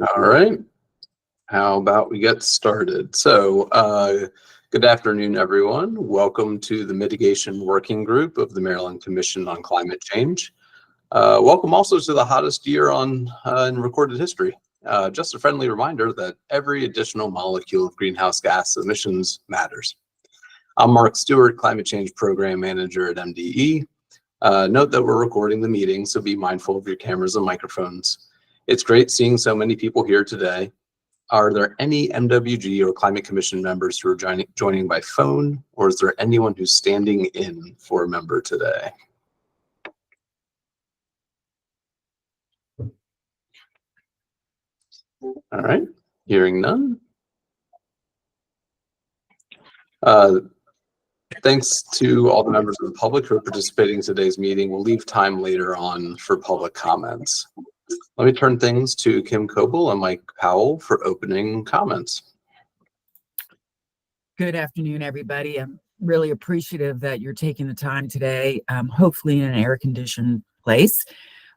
All right. How about we get started? Good afternoon, everyone. Welcome to the Mitigation Working Group of the Maryland Commission on Climate Change. Welcome also to the hottest year in recorded history. Just a friendly reminder that every additional molecule of greenhouse gas emissions matters. I'm Mark Stewart, Climate Change Program Manager at MDE. Note that we're recording the meeting, so be mindful of your cameras and microphones. It's great seeing so many people here today. Are there any MWG or Climate Commission members who are joining by phone, or is there anyone who's standing in for a member today? All right, hearing none. Thanks to all the members of the public who are participating in today's meeting. We'll leave time later on for public comments. Let me turn things to Kim Coble and Mike Powell for opening comments. Good afternoon, everybody. I'm really appreciative that you're taking the time today, hopefully in an air-conditioned place.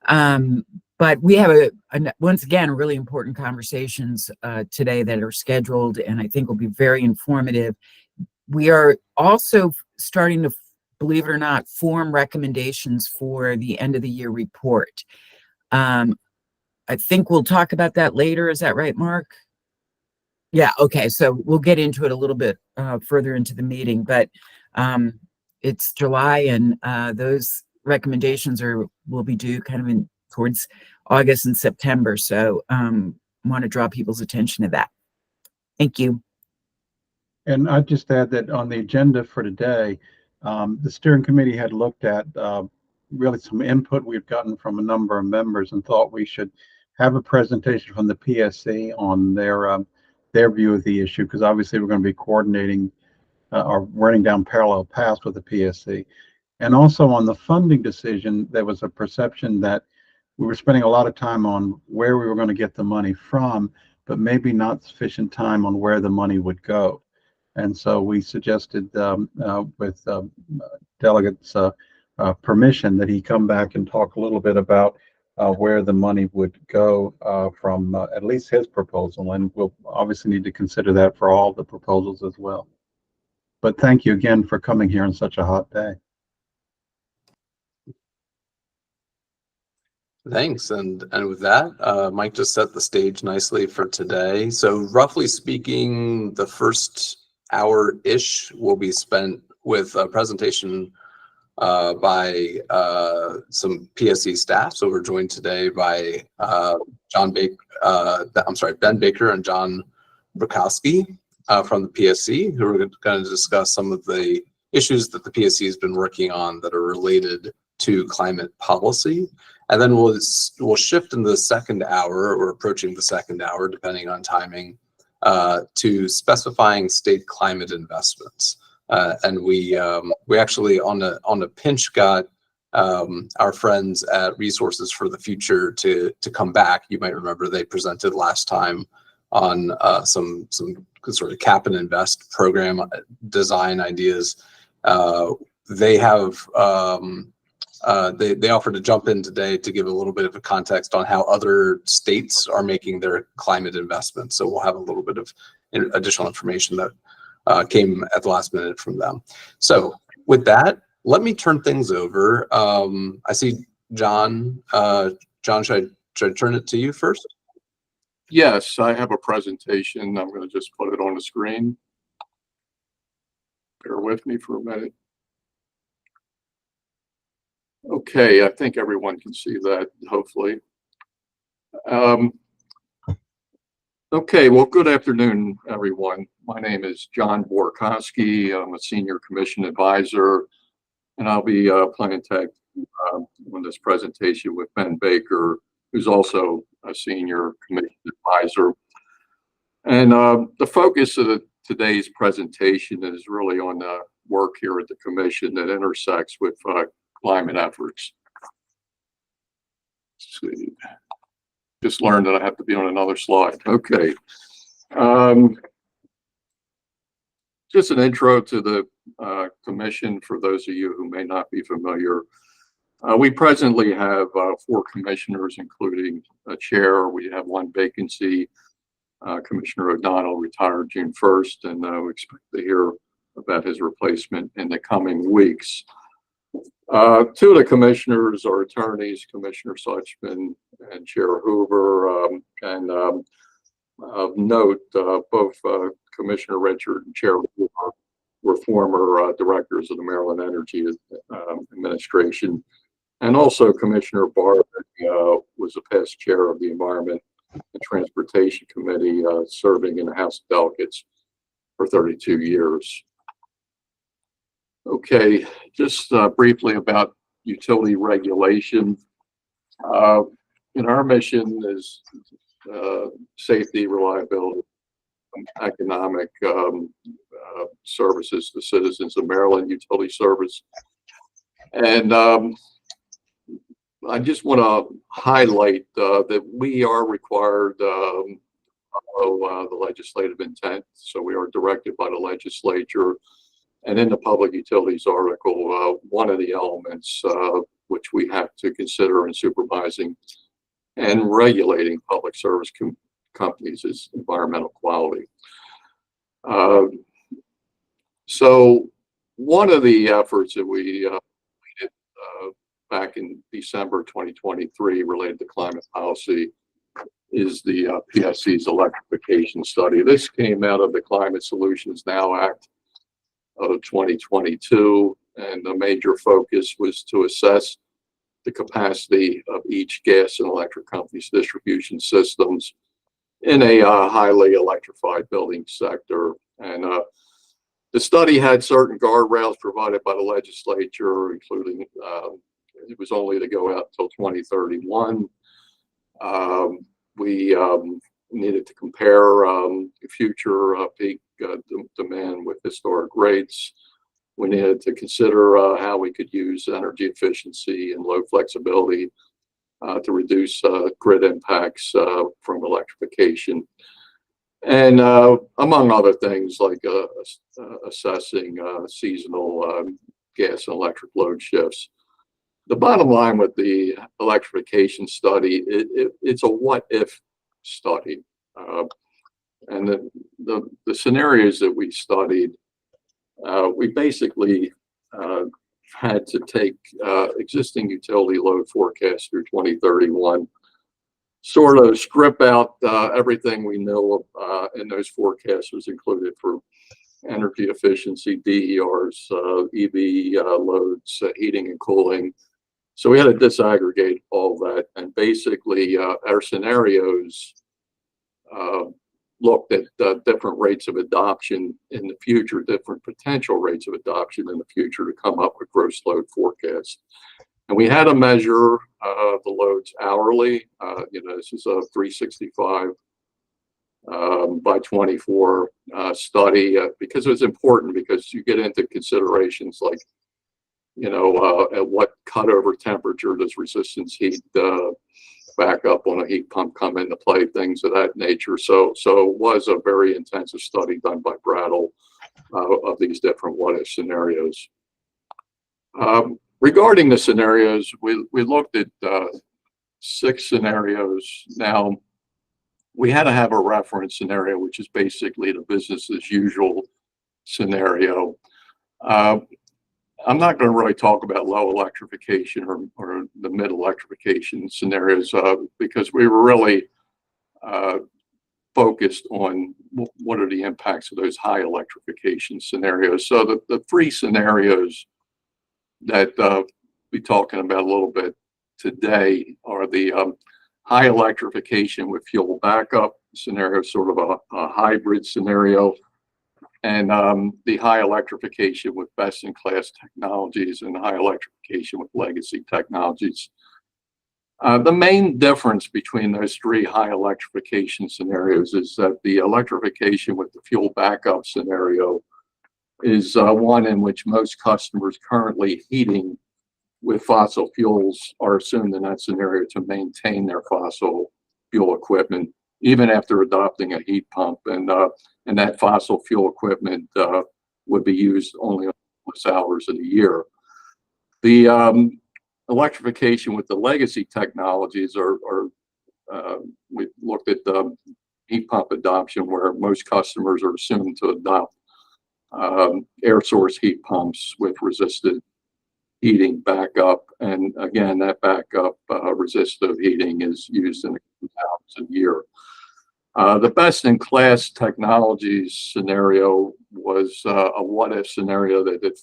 But we have, once again, really important conversations today that are scheduled, and I think will be very informative. We are also starting to, believe it or not, form recommendations for the end of the year report. I think we'll talk about that later. Is that right, Mark? Yeah, okay. So we'll get into it a little bit further into the meeting, but it's July, and those recommendations will be due kind of towards August and September. So want to draw people's attention to that. Thank you. And I'd just add that on the agenda for today, the steering committee had looked at really some input we've gotten from a number of members and thought we should have a presentation from the PSC on their view of the issue, because obviously we're going to be coordinating or running down parallel paths with the PSC. And also on the funding decision, there was a perception that we were spending a lot of time on where we were going to get the money from, but maybe not sufficient time on where the money would go. And so we suggested with delegates' permission that he come back and talk a little bit about where the money would go from at least his proposal. And we'll obviously need to consider that for all the proposals as well. But thank you again for coming here on such a hot day. Thanks, and with that, Mike just set the stage nicely for today. So roughly speaking, the first hour-ish will be spent with a presentation by some PSC staff. So we're joined today by Ben Baker and John Bukowski from the PSC, who are going to discuss some of the issues that the PSC has been working on that are related to climate policy. And then we'll shift in the second hour, or approaching the second hour, depending on timing, to specifying state climate investments. And we actually on a pinch got our friends at Resources for the Future to come back. You might remember they presented last time on some sort of cap and invest program design ideas. They have they offered to jump in today to give a little bit of a context on how other states are making their climate investments. So we'll have a little bit of additional information that came at the last minute from them. So with that, let me turn things over. I see John. John, should I turn it to you first? Yes, I have a presentation. I'm going to just put it on the screen. Bear with me for a minute. Okay, I think everyone can see that, hopefully. Okay, well, good afternoon, everyone. My name is John Borkowski. I'm a senior commission advisor, and I'll be playing tag on this presentation with Ben Baker, who's also a senior commission advisor. And the focus of today's presentation is really on the work here at the commission that intersects with climate efforts. Let's see. Just learned that I have to be on another slide. Okay. Just an intro to the commission for those of you who may not be familiar. We presently have 4 commissioners, including a chair. We have 1 vacancy. Commissioner O'Donnell retired June 1st, and we expect to hear about his replacement in the coming weeks. 2 of the commissioners are attorneys, Commissioner Suchman and Chair Hoover. Of note, both Commissioner Richard and Chair Hoover were former directors of the Maryland Energy Administration. And also Commissioner Barber was a past chair of the Environment and Transportation Committee, serving in the House of Delegates for 32 years. Okay, just briefly about utility regulation. Our mission is safety, reliability, economic services to citizens of Maryland, utility service. And I just want to highlight that we are required to follow the legislative intent. So we are directed by the legislature. And in the Public Utilities article, one of the elements which we have to consider in supervising and regulating public service companies is environmental quality. So one of the efforts that we did back in December 2023 related to climate policy is the PSC's electrification study. This came out of the Climate Solutions Now Act of 2022, and the major focus was to assess the capacity of each gas and electric company's distribution systems in a highly electrified building sector. And the study had certain guardrails provided by the legislature, including it was only to go out until 2031. We needed to compare future peak demand with historic rates. We needed to consider how we could use energy efficiency and load flexibility to reduce grid impacts from electrification. And among other things like assessing seasonal gas and electric load shifts. The bottom line with the electrification study, it's a what-if study. And the scenarios that we studied, we basically had to take existing utility load forecasts through 2031, sort of strip out everything we know in those forecasts was included for energy efficiency, DERs, EV loads, heating and cooling. So we had to disaggregate all that, and basically our scenarios looked at different rates of adoption in the future, different potential rates of adoption in the future to come up with gross load forecasts. And we had to measure the loads hourly. This is a 365 by 24 study because it was important, because you get into considerations like, at what cutover temperature does resistance heat back up on a heat pump come into play, things of that nature. So it was a very intensive study done by Brattle of these different what-if scenarios. Regarding the scenarios, we looked at 6 scenarios. Now, we had to have a reference scenario, which is basically the business as usual scenario. I'm not going to really talk about low electrification or the mid electrification scenarios because we were really focused on what are the impacts of those high electrification scenarios. So the 3 scenarios that we'll be talking about a little bit today are the high electrification with fuel backup scenario, sort of a hybrid scenario, and the high electrification with best-in-class technologies and high electrification with legacy technologies. The main difference between those 3 high electrification scenarios is that the electrification with the fuel backup scenario is one in which most customers currently heating with fossil fuels are assumed in that scenario to maintain their fossil fuel equipment even after adopting a heat pump, and that fossil fuel equipment would be used only on hours of the year. The electrification with the legacy technologies we looked at the heat pump adoption, where most customers are assumed to adopt air source heat pumps with resistive heating backup. And again, that backup resistive heating is used in a thousand a year. The best in class technologies scenario was a what if scenario that if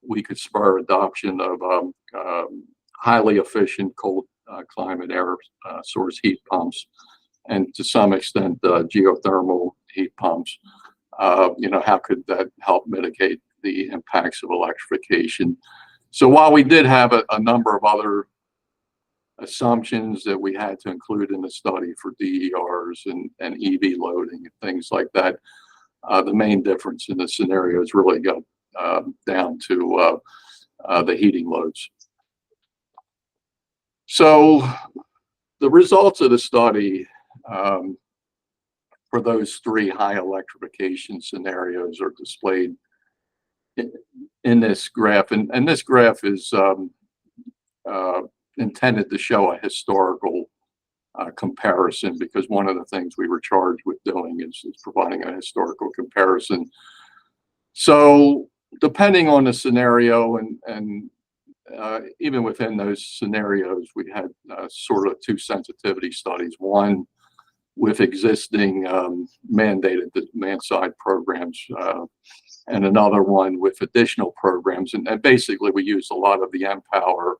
we could spur adoption of highly efficient cold climate air source heat pumps, and to some extent geothermal heat pumps. How could that help mitigate the impacts of electrification? So while we did have a number of other assumptions that we had to include in the study for DERs and EV loading and things like that, the main difference in the scenarios really got down to the heating loads. So the results of the study for those three high electrification scenarios are displayed in this graph. And this graph is intended to show a historical comparison, because one of the things we were charged with doing is providing a historical comparison. So depending on the scenario, and even within those scenarios, we had sort of two sensitivity studies, one with existing mandated demand side programs, and another one with additional programs. And basically we used a lot of the Empower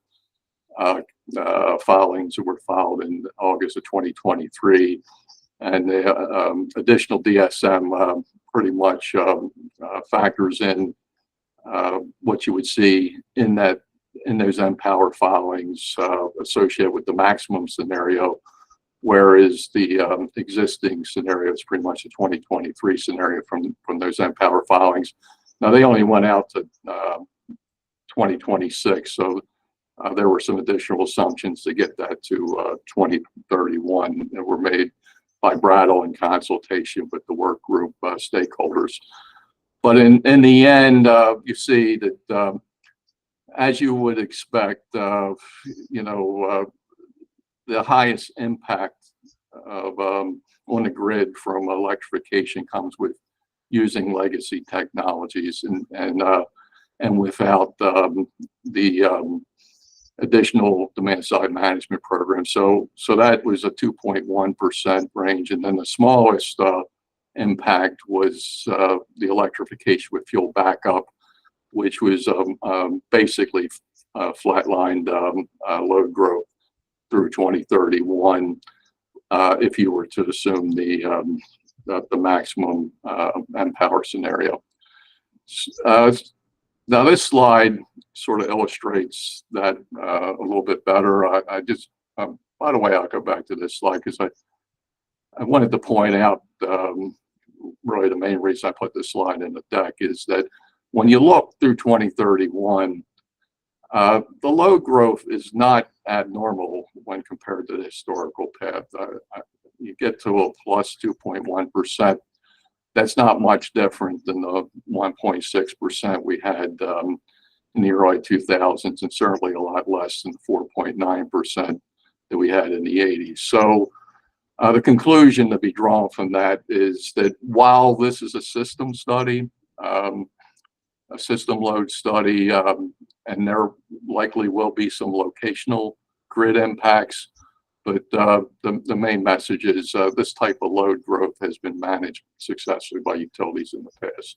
filings that were filed in August of 2023, and the additional DSM pretty much factors in what you would see in those Empower filings associated with the maximum scenario, whereas the existing scenario is pretty much a 2023 scenario from those Empower filings. Now they only went out to 2026, so there were some additional assumptions to get that to 2031 that were made by Brattle in consultation with the work group stakeholders. But in the end, you see that as you would expect, the highest impact of on the grid from electrification comes with using legacy technologies and without the additional demand side management program. So that was a 2.1% range, and then the smallest impact was the electrification with fuel backup, which was basically flatlined load growth through 2031 if you were to assume the maximum Empower scenario. Now this slide sort of illustrates that a little bit better. I just, by the way, I'll go back to this slide because I wanted to point out really the main reason I put this slide in the deck is that when you look through 2031, the load growth is not abnormal when compared to the historical path. You get to a plus 2.1%. That's not much different than the 1.6% we had in the early 2000s, and certainly a lot less than the 4.9% that we had in the 80s. So the conclusion to be drawn from that is that while this is a system study, a system load study, and there likely will be some locational grid impacts, but the main message is this type of load growth has been managed successfully by utilities in the past.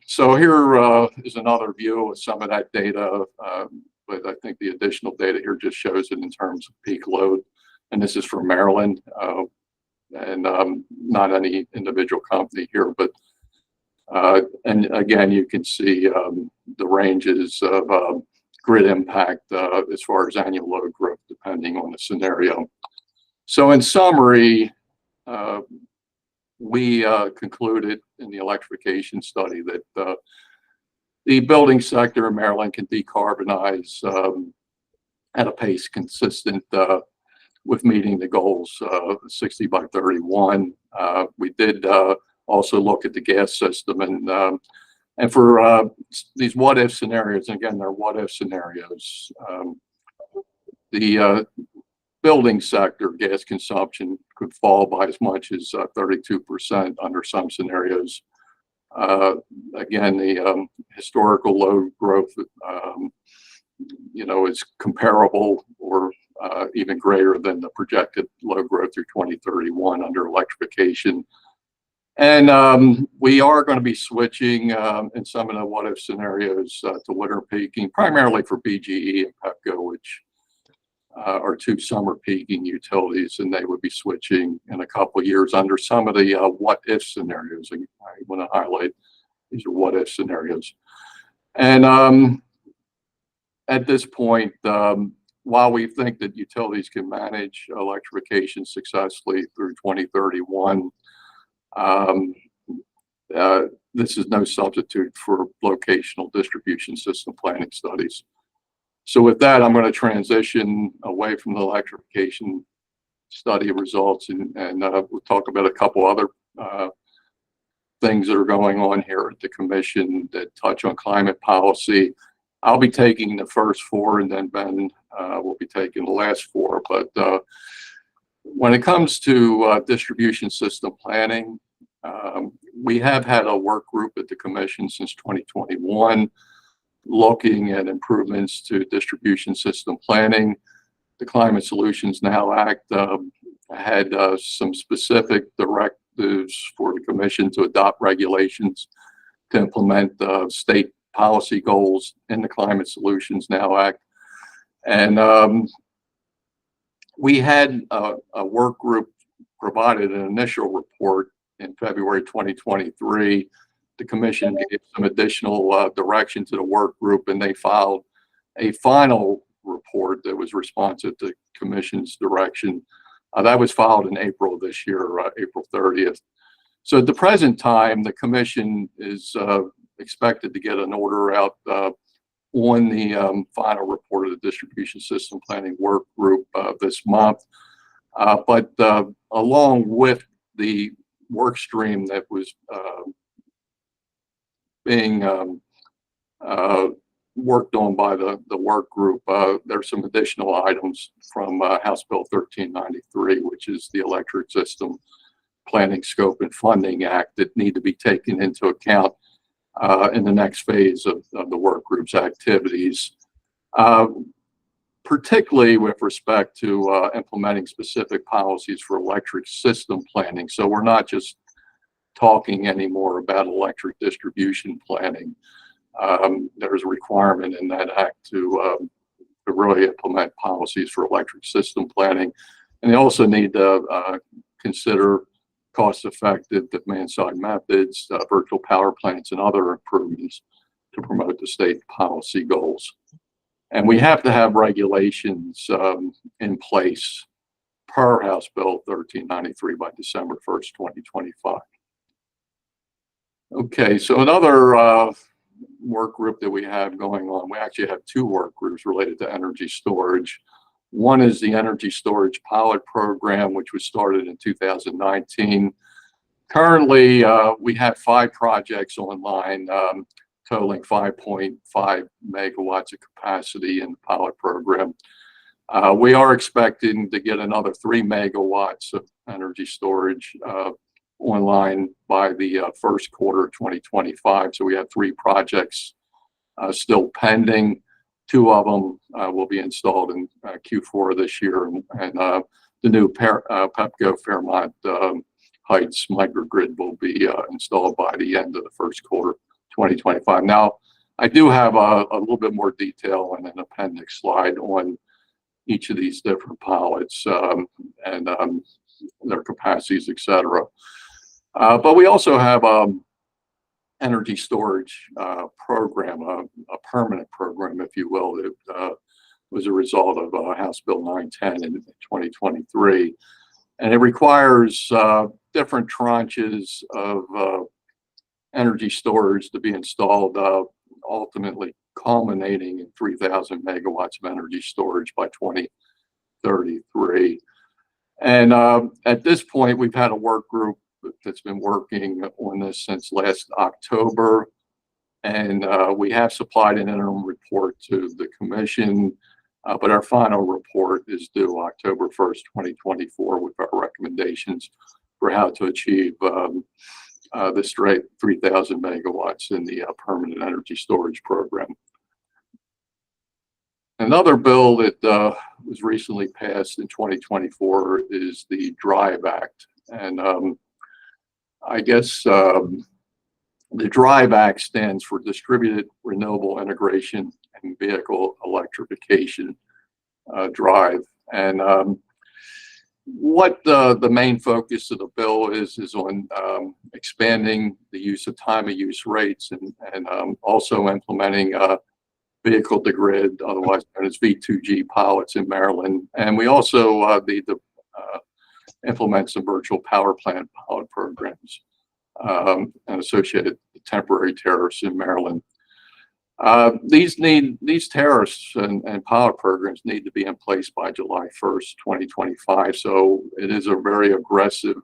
So here is another view of some of that data, but I think the additional data here just shows it in terms of peak load. And this is for Maryland, and not any individual company here, but and again, you can see the ranges of grid impact as far as annual load growth, depending on the scenario. So in summary, we concluded in the electrification study that the building sector in Maryland can decarbonize at a pace consistent with meeting the goals 60 by 31. We did also look at the gas system, and And for these what if scenarios, and again, they're what if scenarios, the building sector gas consumption could fall by as much as 32% under some scenarios. Again, the historical load growth, is comparable or even greater than the projected load growth through 2031 under electrification. And we are going to be switching in some of the what if scenarios to winter peaking, primarily for BGE and PEPCO, which are two summer peaking utilities, and they would be switching in a couple of years under some of the what if scenarios. I want to highlight these are what if scenarios. And at this point, while we think that utilities can manage electrification successfully through 2031, this is no substitute for locational distribution system planning studies. So with that, I'm going to transition away from the electrification study results and we'll talk about a couple other things that are going on here at the commission that touch on climate policy. I'll be taking the first four, and then Ben will be taking the last four. But when it comes to distribution system planning, we have had a work group at the commission since 2021 looking at improvements to distribution system planning. The Climate Solutions Now Act had some specific directives for the commission to adopt regulations to implement state policy goals in the Climate Solutions Now Act. And we had a work group provided an initial report in February 2023. The commission gave some additional direction to the work group, and they filed a final report that was responsive to commission's direction. That was filed in April of this year, April 30th. So at the present time, the commission is expected to get an order out on the final report of the distribution system planning work group this month. But along with the work stream that was being worked on by the work group, there's some additional items from House Bill 1393, which is the Electric System Planning Scope and Funding Act, that need to be taken into account in the next phase of the work group's activities, particularly with respect to implementing specific policies for electric system planning. So we're not just talking anymore about electric distribution planning. There's a requirement in that act to really implement policies for electric system planning. And they also need to consider cost-effective demand-side methods, virtual power plants, and other improvements to promote the state policy goals. And we have to have regulations in place per House Bill 1393 by December 1st, 2025. Okay, so another work group that we have going on, we actually have two work groups related to energy storage. One is the Energy Storage Pilot Program, which was started in 2019. Currently, we have 5 projects online, totaling 5.5 megawatts of capacity in the pilot program. We are expecting to get another 3 megawatts of energy storage online by the first quarter of 2025. So we have 3 projects still pending. 2 of them will be installed in Q4 of this year, and the new PEPCO Fairmont Heights microgrid will be installed by the end of the first quarter 2025. Now, I do have a little bit more detail in an appendix slide on each of these different pilots and their capacities, etc. But we also have energy storage program, a permanent program, if you will, that was a result of House Bill 910 in 2023. And it requires different tranches of energy storage to be installed, ultimately culminating in 3,000 megawatts of energy storage by 2033. And at this point, we've had a work group that's been working on this since last October. And we have supplied an interim report to the commission, but our final report is due October 1st, 2024, with our recommendations for how to achieve the straight 3,000 megawatts in the permanent energy storage program. Another bill that was recently passed in 2024 is the DRIVE Act. And I guess the DRIVE Act stands for Distributed Renewable Integration and Vehicle Electrification DRIVE. And what the main focus of the bill is on expanding the use of time of use rates and also implementing vehicle to grid, otherwise known as V2G pilots in Maryland. And we also need to implement some virtual power plant pilot programs and associated temporary tariffs in Maryland. These tariffs and pilot programs need to be in place by July 1st, 2025. So it is a very aggressive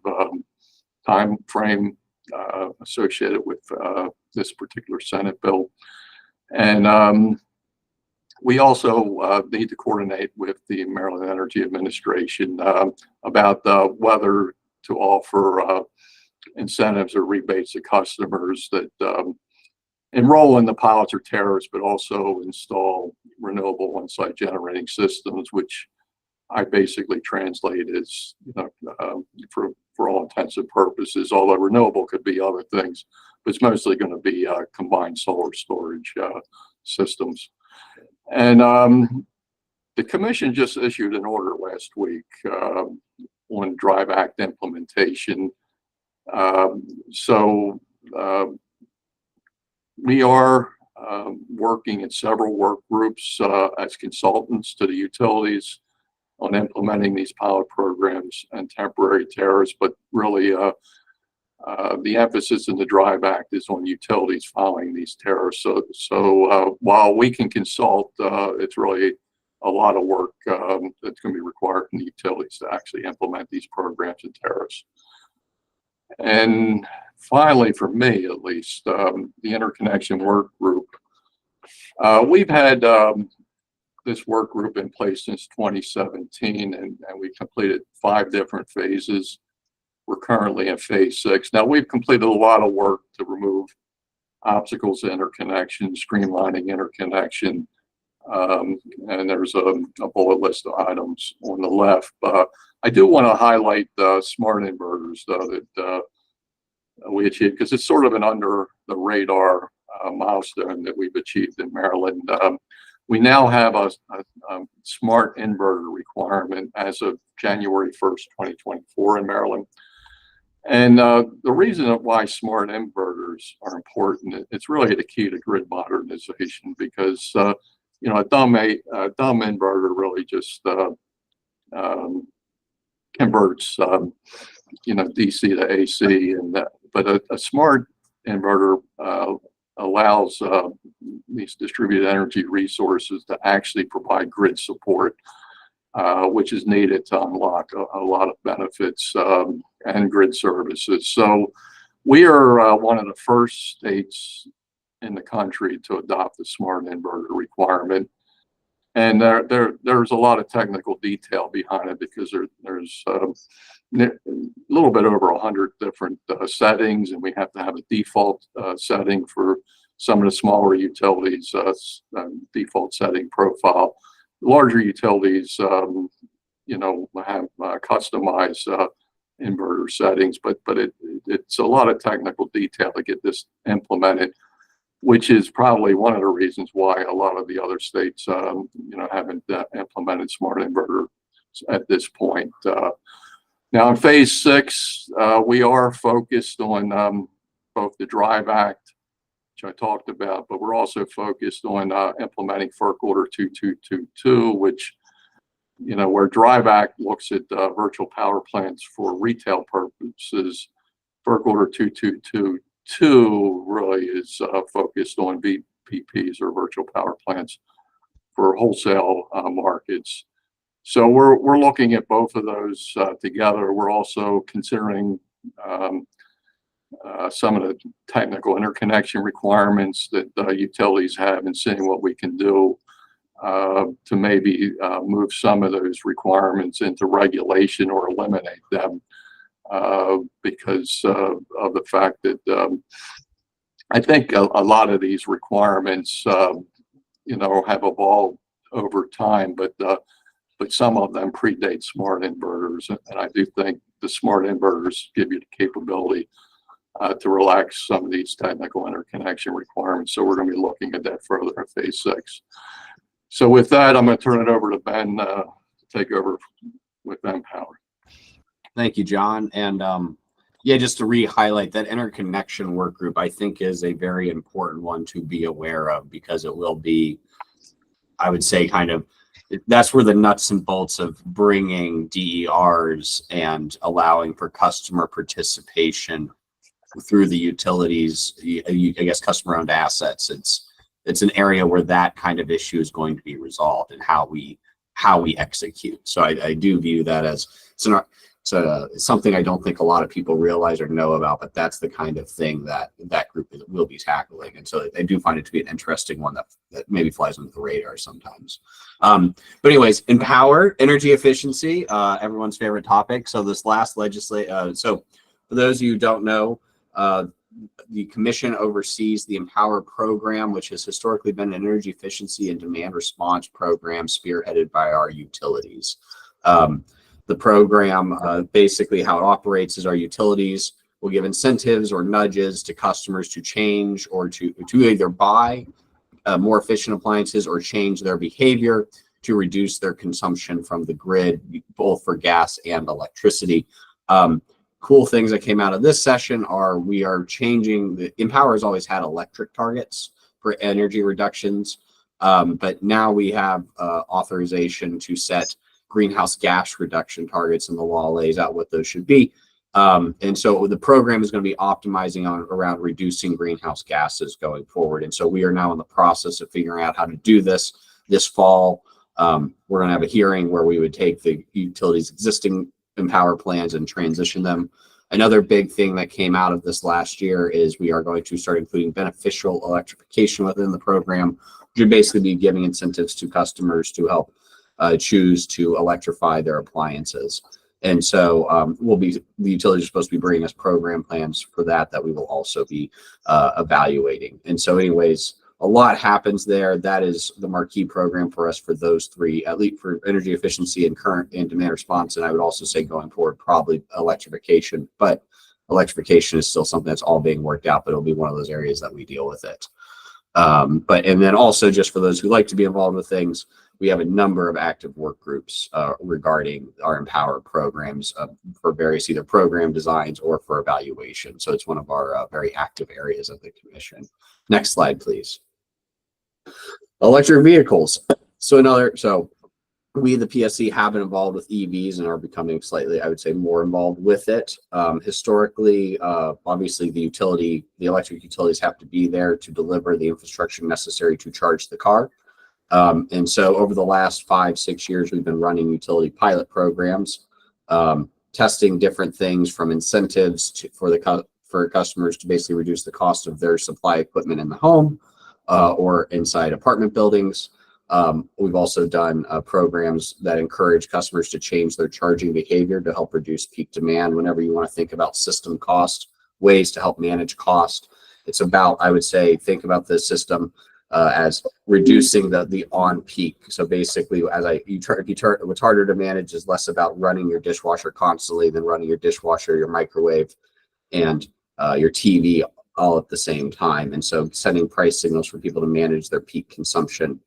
time frame associated with this particular Senate bill. And we also need to coordinate with the Maryland Energy Administration about whether to offer incentives or rebates to customers that enroll in the pilots or tariffs, but also install renewable on-site generating systems, which I basically translate as, for all intents and purposes, although renewable could be other things, but it's mostly going to be combined solar storage systems. And the commission just issued an order last week on DRIVE Act implementation. We are working in several work groups as consultants to the utilities on implementing these pilot programs and temporary tariffs, but really the emphasis in the DRIVE Act is on utilities following these tariffs. So while we can consult, it's really a lot of work that's going to be required from the utilities to actually implement these programs and tariffs. And finally, for me at least, the interconnection work group. We've had this work group in place since 2017, and we completed 5 different phases. We're currently in phase 6. Now, we've completed a lot of work to remove obstacles to interconnection, streamlining interconnection, and there's a bullet list of items on the left. I do want to highlight the smart inverters, though, that we achieved, because it's sort of an under the radar milestone that we've achieved in Maryland. We now have a smart inverter requirement as of January 1st, 2024 in Maryland. And the reason of why smart inverters are important, it's really the key to grid modernization, because a dumb inverter really just converts DC to AC, but a smart inverter allows these distributed energy resources to actually provide grid support, which is needed to unlock a lot of benefits and grid services. So we are one of the first states in the country to adopt the smart inverter requirement. And there's a lot of technical detail behind it, because there's a little bit over 100 different settings, and we have to have a default setting for some of the smaller utilities, default setting profile. Larger utilities, have customized inverter settings, but it's a lot of technical detail to get this implemented, which is probably one of the reasons why a lot of the other states, haven't implemented smart inverter at this point. Now in phase 6, we are focused on both the DRIVE Act, which I talked about, but we're also focused on implementing FERC Order 2222, which, where DRIVE Act looks at virtual power plants for retail purposes, FERC Order 2222 really is focused on VPPs, or virtual power plants, for wholesale markets. So we're looking at both of those together. We're also considering some of the technical interconnection requirements that utilities have and seeing what we can do to maybe move some of those requirements into regulation or eliminate them because of the fact that I think a lot of these requirements, you know, have evolved over time, but some of them predate smart inverters, and I do think the smart inverters give you the capability to relax some of these technical interconnection requirements. So we're going to be looking at that further in phase 6. So with that, I'm going to turn it over to Ben to take over with Empower. Thank you, John. And yeah, just to re-highlight, that interconnection work group, I think, is a very important one to be aware of, because it will be, I would say, kind of, that's where the nuts and bolts of bringing DERs and allowing for customer participation through the utilities, I guess, customer-owned assets. It's an area where that kind of issue is going to be resolved, and how we execute. So I do view that as it's something I don't think a lot of people realize or know about, but that's the kind of thing that group will be tackling. And so I do find it to be an interesting one that maybe flies under the radar sometimes. But anyways, Empower, energy efficiency, everyone's favorite topic. So this last so for those of you who don't know, the commission oversees the Empower program, which has historically been an energy efficiency and demand response program spearheaded by our utilities. The program, basically how it operates is our utilities will give incentives or nudges to customers to change or to either buy more efficient appliances or change their behavior to reduce their consumption from the grid, both for gas and electricity. Cool things that came out of this session are we are changing. The Empower has always had electric targets for energy reductions, but now we have authorization to set greenhouse gas reduction targets, and the law lays out what those should be. And so the program is going to be optimizing around reducing greenhouse gases going forward. And so we are now in the process of figuring out how to do this fall. We're going to have a hearing where we would take the utilities' existing Empower plans and transition them. Another big thing that came out of this last year is we are going to start including beneficial electrification within the program, which would basically be giving incentives to customers to help choose to electrify their appliances. And so the utilities are supposed to be bringing us program plans for that we will also be evaluating. And so anyways, a lot happens there. That is the marquee program for us for those three, at least for energy efficiency and current and demand response. And I would also say going forward, probably electrification, but electrification is still something that's all being worked out, but it'll be one of those areas that we deal with it. And then also, just for those who like to be involved with things, we have a number of active work groups regarding our Empower programs for various either program designs or for evaluation. So it's one of our very active areas of the commission. Next slide, please. Electric vehicles. So we, the PSC, have been involved with EVs and are becoming slightly, I would say, more involved with it. Historically, obviously, the electric utilities have to be there to deliver the infrastructure necessary to charge the car. And so over the last 5-6 years, we've been running utility pilot programs, testing different things from incentives for customers to basically reduce the cost of their supply equipment in the home or inside apartment buildings. We've also done programs that encourage customers to change their charging behavior to help reduce peak demand. Whenever you want to think about system cost, ways to help manage cost, it's about, I would say, think about the system as reducing the on peak. So basically, what's harder to manage is less about running your dishwasher constantly than running your dishwasher, your microwave, and your TV all at the same time. And so sending price signals for people to manage their peak consumption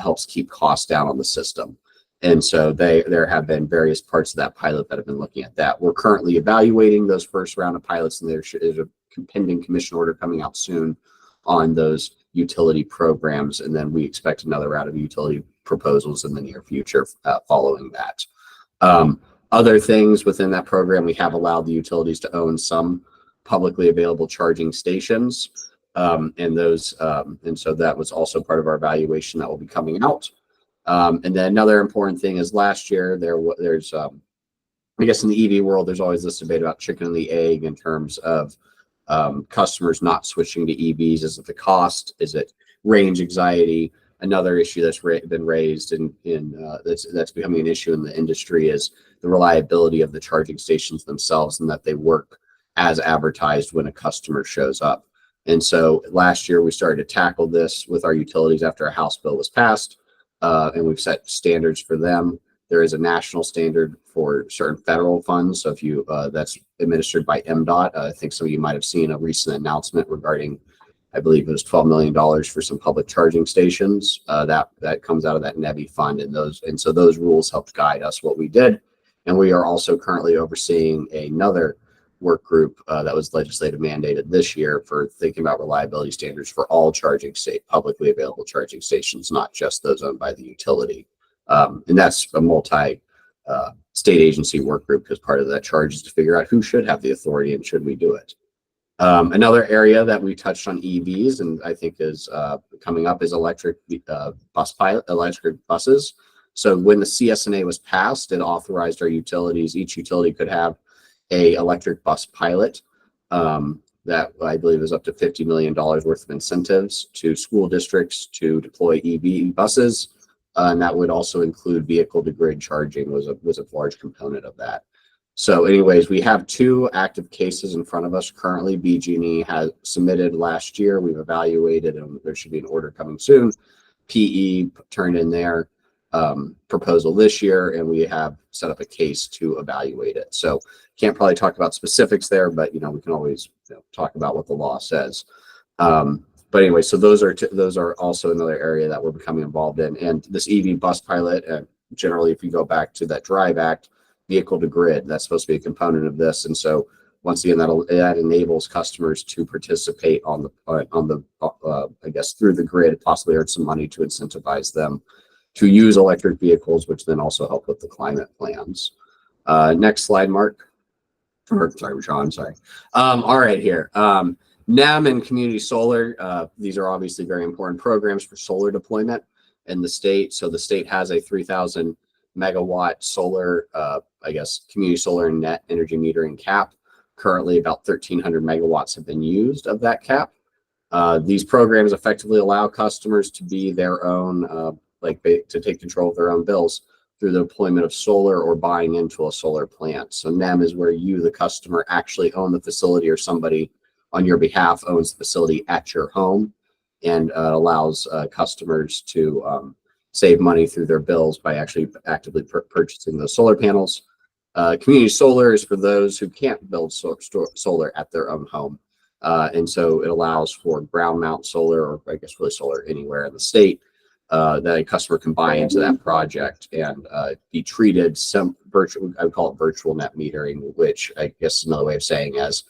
helps keep costs down on the system. And so there have been various parts of that pilot that have been looking at that. We're currently evaluating those first round of pilots, and there is a pending commission order coming out soon on those utility programs. And then we expect another round of utility proposals in the near future following that. Other things within that program, we have allowed the utilities to own some publicly available charging stations. And so that was also part of our evaluation that will be coming out. And then another important thing is last year there's I guess in the EV world, there's always this debate about chicken and the egg in terms of customers not switching to EVs? Is it the cost? Is it range anxiety? Another issue that's been raised that's becoming an issue in the industry is the reliability of the charging stations themselves, and that they work as advertised when a customer shows up. And so last year we started to tackle this with our utilities after a House bill was passed, and we've set standards for them. There is a national standard for certain federal funds. So if you that's administered by MDOT. I think some of you might have seen a recent announcement regarding, I believe it was $12 million for some public charging stations. That comes out of that NEVI fund, and so those rules helped guide us what we did. And we are also currently overseeing another work group that was legislative mandated this year for thinking about reliability standards for all publicly available charging stations, not just those owned by the utility. And that's a multi-state agency work group, because part of that charge is to figure out who should have the authority and should we do it. Another area that we touched on EVs, and I think is coming up, is electric buses. So when the CSNA was passed, it authorized our utilities, each utility could have a electric bus pilot that I believe is up to $50 million worth of incentives to school districts to deploy EV buses. And that would also include vehicle to grid charging was a large component of that. So anyways, we have 2 active cases in front of us currently. BG&E has submitted last year. We've evaluated, and there should be an order coming soon. PE turned in their proposal this year, and we have set up a case to evaluate it. So can't probably talk about specifics there, but we can always talk about what the law says. But anyway, so those are also another area that we're becoming involved in. And this EV bus pilot, generally, if you go back to that DRIVE Act, vehicle to grid, that's supposed to be a component of this. And so once again, that enables customers to participate on the I guess through the grid, possibly earn some money to incentivize them to use electric vehicles, which then also help with the climate plans. Next slide, Mark. Or, sorry, John, sorry. All right, here. NEM and community solar, these are obviously very important programs for solar deployment in the state. So the state has a 3,000 megawatt solar, I guess, community solar and net energy metering cap. Currently, about 1,300 megawatts have been used of that cap. These programs effectively allow customers to be their own, to take control of their own bills through the deployment of solar or buying into a solar plant. So NEM is where you, the customer, actually own the facility, or somebody on your behalf owns the facility at your home, and allows customers to save money through their bills by actually actively purchasing those solar panels. Community solar is for those who can't build solar at their own home. And so it allows for ground mount solar, or I guess really solar anywhere in the state, that a customer can buy into that project and be treated some virtual, I would call it virtual net metering, which I guess is another way of saying as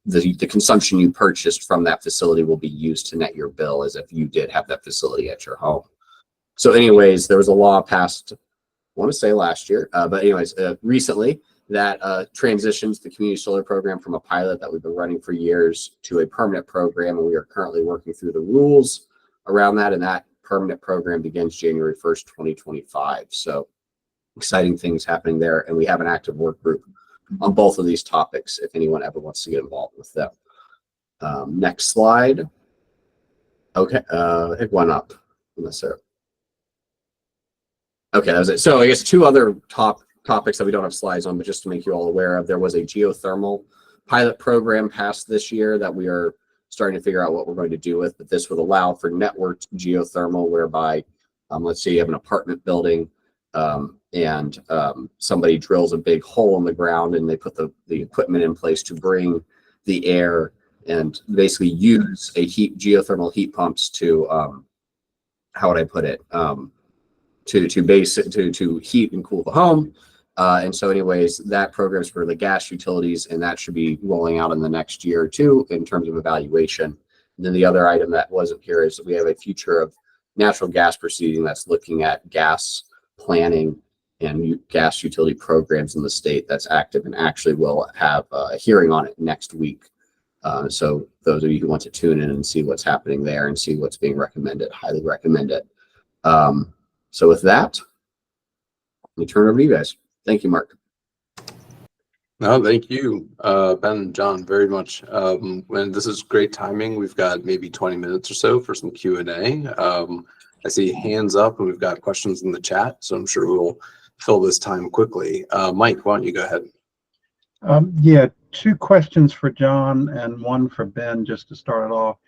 the consumption you purchased from that facility will be used to net your bill as if you did have that facility at your home. So anyways, there was a law passed, I want to say last year, but anyways, recently, that transitions the community solar program from a pilot that we've been running for years to a permanent program. And we are currently working through the rules around that. And that permanent program begins January 1st, 2025. So exciting things happening there. And we have an active work group on both of these topics if anyone ever wants to get involved with them. Next slide. Okay, hit one up. Okay, that was it. So I guess 2 other topics that we don't have slides on, but just to make you all aware of, there was a geothermal pilot program passed this year that we are starting to figure out what we're going to do with, but this would allow for networked geothermal, whereby let's say you have an apartment building and somebody drills a big hole in the ground, and they put the equipment in place to bring the air and basically use geothermal heat pumps to how would I put it, to heat and cool the home. And so anyways, that program is for the gas utilities, and that should be rolling out in the next year or 2 in terms of evaluation. And then the other item that wasn't here is that we have a future of natural gas proceeding that's looking at gas planning and gas utility programs in the state that's active, and actually will have a hearing on it next week. So those of you who want to tune in and see what's happening there and see what's being recommended, highly recommend it. So with that, let me turn it over to you guys. Thank you, Mark. No, thank you, Ben and John, very much. And this is great timing. We've got maybe 20 minutes or so for some Q&A. I see hands up and we've got questions in the chat, so I'm sure we'll fill this time quickly. Mike, why don't you go ahead? Yeah, two questions for John and one for Ben, just to start it off.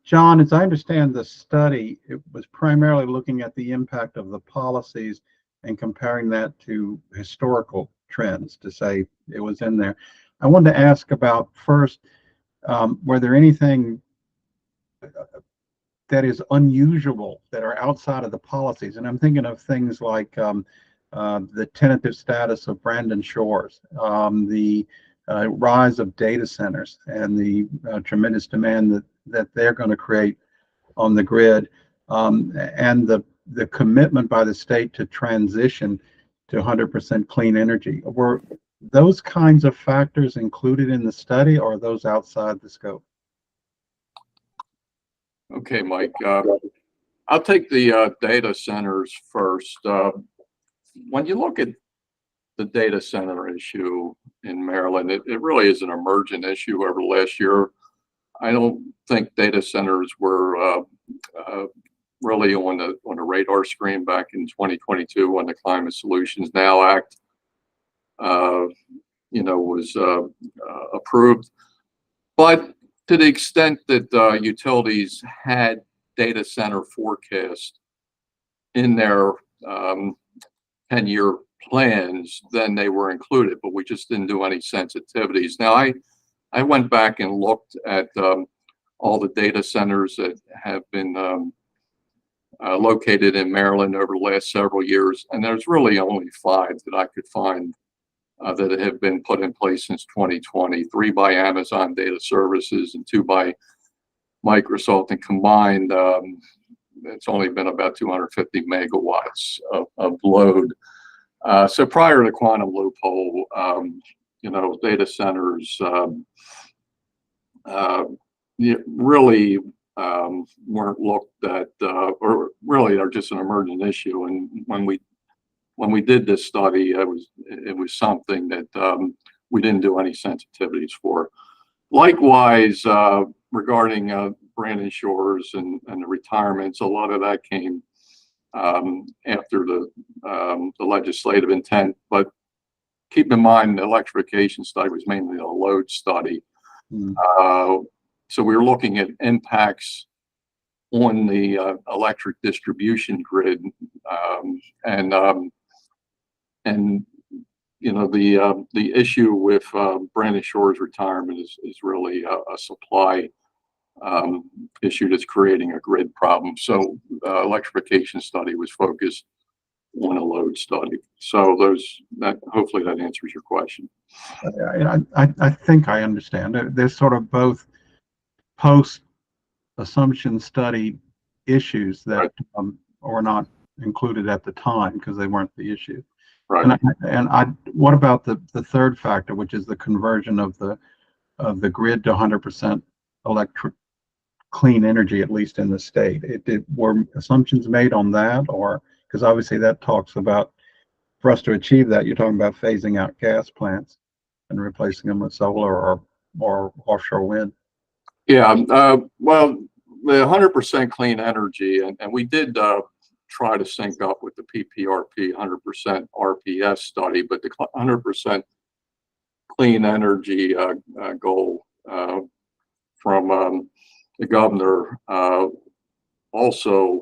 John, as I understand the study, it was primarily looking at the impact of the policies and comparing that to historical trends to say it was in there. I wanted to ask about first, were there anything that is unusual that are outside of the policies? And I'm thinking of things like the tentative status of Brandon Shores, the rise of data centers and the tremendous demand that they're going to create on the grid, and the commitment by the state to transition to 100% clean energy. Were those kinds of factors included in the study, or are those outside the scope? Okay, Mike, I'll take the data centers first. When you look at the data center issue in Maryland, it really is an emergent issue over the last year. I don't think data centers were really on the radar screen back in 2022 when the Climate Solutions Now Act, was approved. But to the extent that utilities had data center forecast in their 10-year plans, then they were included, but we just didn't do any sensitivities. Now, I went back and looked at all the data centers that have been located in Maryland over the last several years, and there's really only 5 that I could find that have been put in place since 2020. 3 by Amazon Data Services and 2 by Microsoft, and combined, it's only been about 250 megawatts of load. So prior to the quantum loophole, data centers really weren't looked at, or really are just an emergent issue. And when we did this study, it was something that we didn't do any sensitivities for. Likewise, regarding Brandon Shores and the retirements, a lot of that came after the legislative intent. But keep in mind, the electrification study was mainly a load study. So we were looking at impacts on the electric distribution grid, and the issue with Brandon Shores' retirement is really a supply issue that's creating a grid problem. So electrification study was focused on a load study. So hopefully that answers your question. I think I understand. There's sort of both post assumption study issues that were not included at the time because they weren't the issue. Right. What about the third factor, which is the conversion of the grid to 100% electric clean energy, at least in the state? Were assumptions made on that, or because obviously that talks about, for us to achieve that, you're talking about phasing out gas plants and replacing them with solar or offshore wind. Yeah, well, the 100% clean energy, and we did try to sync up with the PPRP 100% RPS study, but the 100% clean energy goal from the governor also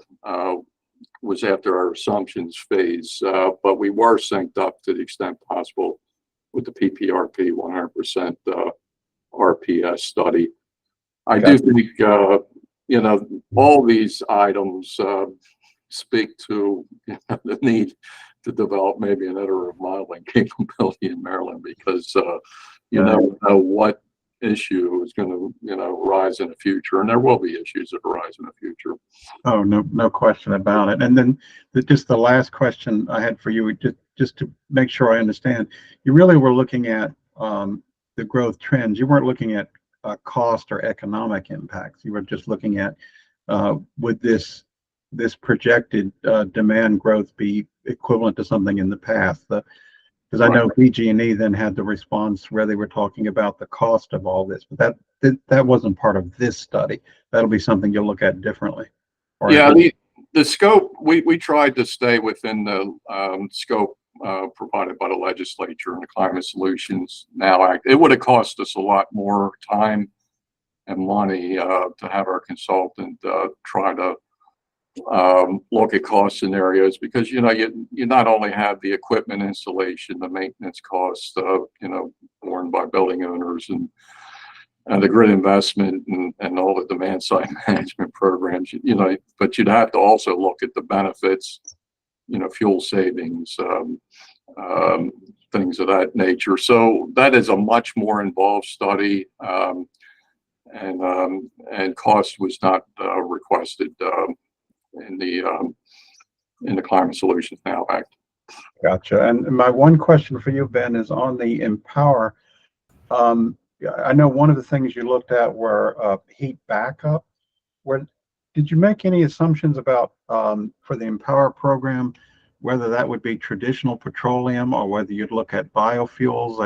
was after our assumptions phase, but we were synced up to the extent possible with the PPRP 100% RPS study. I do think, all these items speak to the need to develop maybe an iterative modeling capability in Maryland, because you never know what issue is going to arise in the future, and there will be issues that arise in the future. Oh, no question about it. And then just the last question I had for you, just to make sure I understand, you really were looking at the growth trends. You weren't looking at cost or economic impacts. You were just looking at would this projected demand growth be equivalent to something in the past? Because I know BG&E then had the response where they were talking about the cost of all this, but that wasn't part of this study. That'll be something you'll look at differently. Or Yeah, the scope, we tried to stay within the scope provided by the legislature and the Climate Solutions Now Act. It would have cost us a lot more time and money to have our consultant try to look at cost scenarios, because you not only have the equipment installation, the maintenance costs, borne by building owners, and the grid investment and all the demand side management programs, but you'd have to also look at the benefits, fuel savings, things of that nature. So that is a much more involved study, and cost was not requested in the Climate Solutions Now Act. Gotcha. And my one question for you, Ben, is on the Empower. I know one of the things you looked at were heat backup. Did you make any assumptions about for the Empower program, whether that would be traditional petroleum or whether you'd look at biofuels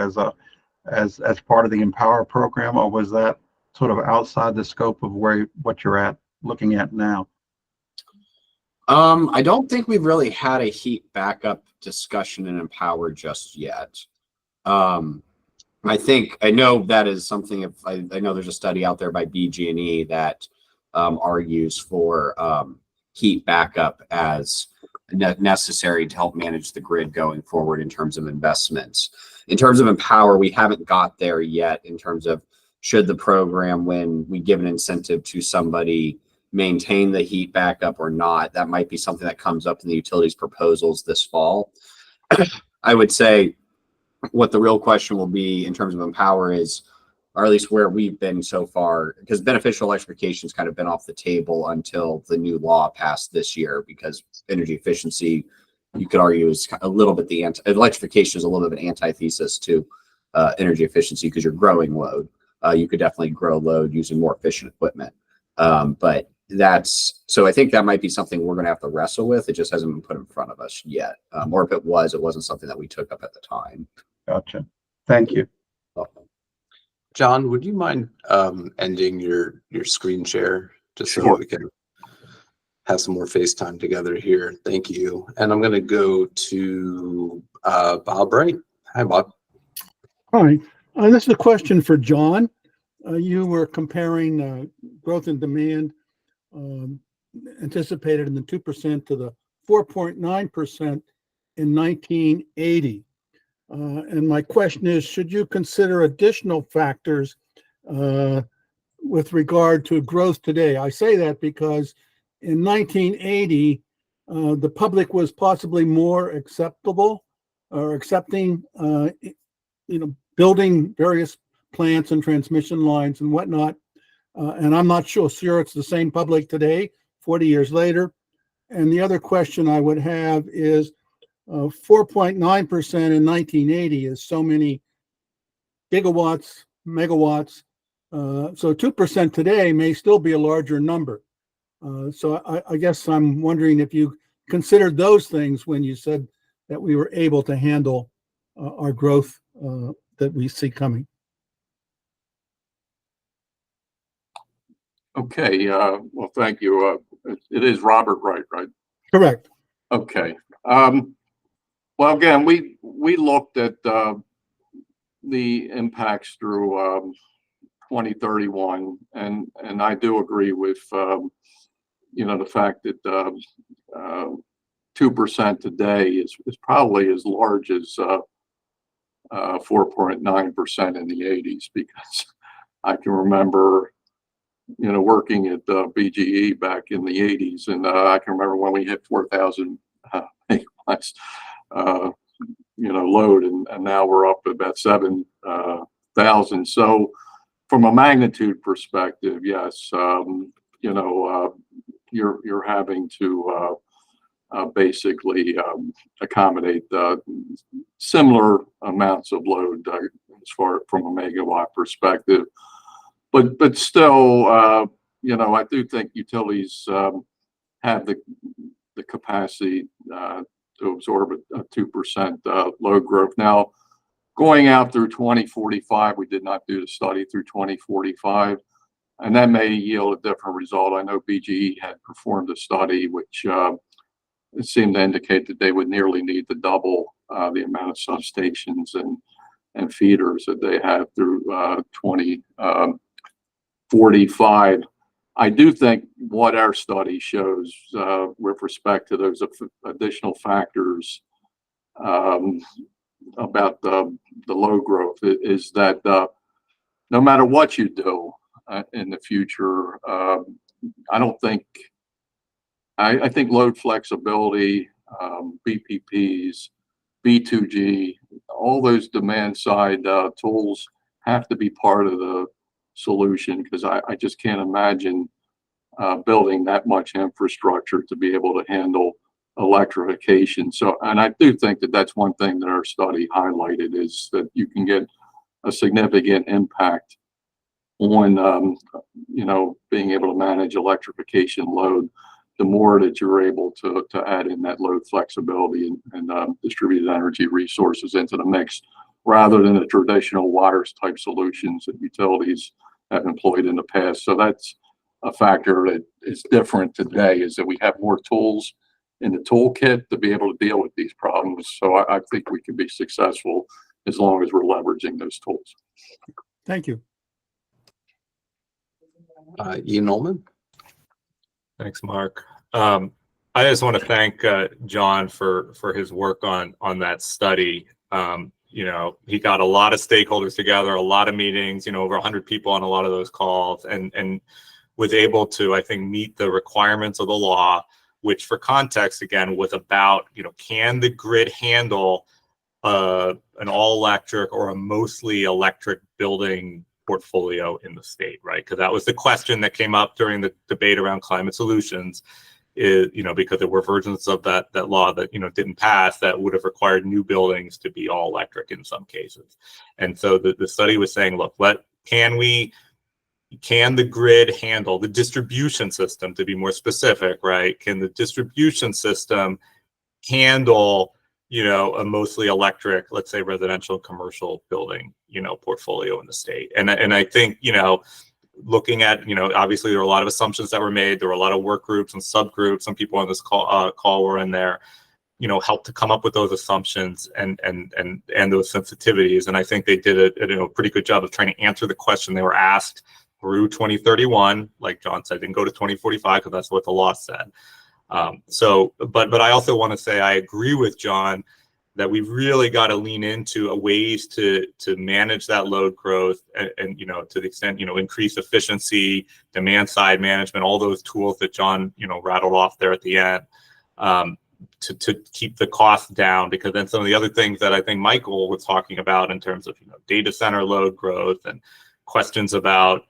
as part of the Empower program, or was that sort of outside the scope of what you're looking at now? I don't think we've really had a heat backup discussion in Empower just yet. I know that is something. I know there's a study out there by BG&E that argues for heat backup as necessary to help manage the grid going forward in terms of investments. In terms of Empower, we haven't got there yet in terms of should the program, when we give an incentive to somebody, maintain the heat backup or not. That might be something that comes up in the utilities proposals this fall. I would say what the real question will be in terms of Empower is, or at least where we've been so far, because beneficial electrification has kind of been off the table until the new law passed this year, because energy efficiency, you could argue, is a little bit electrification is a little bit of an antithesis to energy efficiency, because you're growing load. You could definitely grow load using more efficient equipment. But so I think that might be something we're going to have to wrestle with. It just hasn't been put in front of us yet. Or if it wasn't something that we took up at the time. Gotcha. Thank you. John, would you mind ending your screen share just so Sure. we can have some more FaceTime together here? Thank you. And I'm going to go to Bob Wright. Hi, Bob. Hi, this is a question for John. You were comparing growth in demand anticipated in the 2% to the 4.9% in 1980. And my question is, should you consider additional factors with regard to growth today? I say that because in 1980, the public was possibly more acceptable or accepting, building various plants and transmission lines and whatnot. And I'm not sure it's the same public today, 40 years later. And the other question I would have is 4.9% in 1980 is so many gigawatts, megawatts. So 2% today may still be a larger number. So I guess I'm wondering if you considered those things when you said that we were able to handle our growth that we see coming. Okay, well, thank you. It is Robert Wright, right? Correct. Okay. Well, again, we looked at the impacts through 2031, and I do agree with the fact that 2% today is probably as large as 4.9% in the 80s, because I can remember working at BGE back in the 80s, and I can remember when we hit 4,000 megawatts load, and now we're up to about 7,000. So from a magnitude perspective, yes, you're having to basically accommodate similar amounts of load as far from a megawatt perspective. But still, I do think utilities have the capacity to absorb a 2% load growth. Now, going out through 2045, we did not do the study through 2045, and that may yield a different result. I know BGE had performed a study which it seemed to indicate that they would nearly need to double the amount of substations and feeders that they have through 2045. I do think what our study shows with respect to those additional factors about the load growth is that no matter what you do in the future, I think load flexibility, BPPs, B2G, all those demand side tools have to be part of the solution, because I just can't imagine building that much infrastructure to be able to handle electrification. So, and I do think that that's one thing that our study highlighted, is that you can get a significant impact on, being able to manage electrification load, the more that you're able to add in that load flexibility and distributed energy resources into the mix, rather than the traditional wires type solutions that utilities have employed in the past. So that's a factor that is different today, is that we have more tools in the toolkit to be able to deal with these problems. So I think we can be successful as long as we're leveraging those tools. Thank you. Ian Ullman. Thanks, Mark. I just want to thank John for his work on that study. He got a lot of stakeholders together, a lot of meetings, over 100 people on a lot of those calls, and was able to, I think, meet the requirements of the law, which, for context, again, was about, can the grid handle an all-electric or a mostly electric building portfolio in the state, right? Because that was the question that came up during the debate around climate solutions, is, because there were versions of that law that, didn't pass, that would have required new buildings to be all electric in some cases. And so the study was saying, look, can the grid handle the distribution system, to be more specific, right? Can the distribution system handle, a mostly electric, let's say, residential commercial building, portfolio in the state? And I think, looking at, obviously there were a lot of assumptions that were made. There were a lot of work groups and subgroups. Some people on this call were in there, helped to come up with those assumptions and those sensitivities. And I think they did a pretty good job of trying to answer the question they were asked through 2031. Like John said, didn't go to 2045 because that's what the law said. But I also want to say I agree with John that we've really got to lean into ways to manage that load growth and to the extent, increase efficiency, demand side management, all those tools that John, rattled off there at the end, to keep the cost down. Because then some of the other things that I think Michael was talking about in terms of, data center load growth and questions about,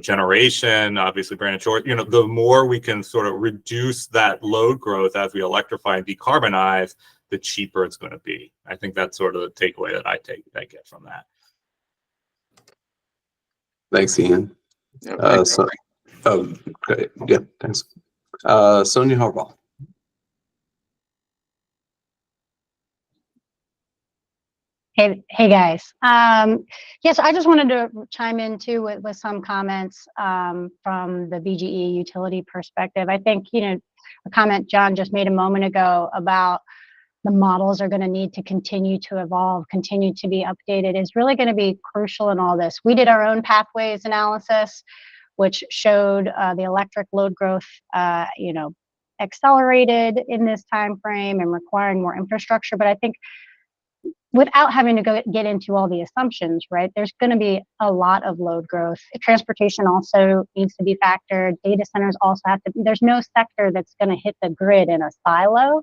generation, obviously Brandon Short, the more we can sort of reduce that load growth as we electrify and decarbonize, the cheaper it's going to be. I think that's sort of the takeaway that I get from that. Thanks, Ian. Yeah, thanks. Great. Yeah, thanks. Sonia Harbaugh. Hey guys. Yes, I just wanted to chime in too with some comments from the BGE utility perspective. I think, a comment John just made a moment ago about the models are going to need to continue to evolve, continue to be updated, is really going to be crucial in all this. We did our own pathways analysis, which showed the electric load growth, accelerated in this time frame and requiring more infrastructure. But I think without having to get into all the assumptions, right, there's going to be a lot of load growth. Transportation also needs to be factored. Data centers also have to. There's no sector that's going to hit the grid in a silo.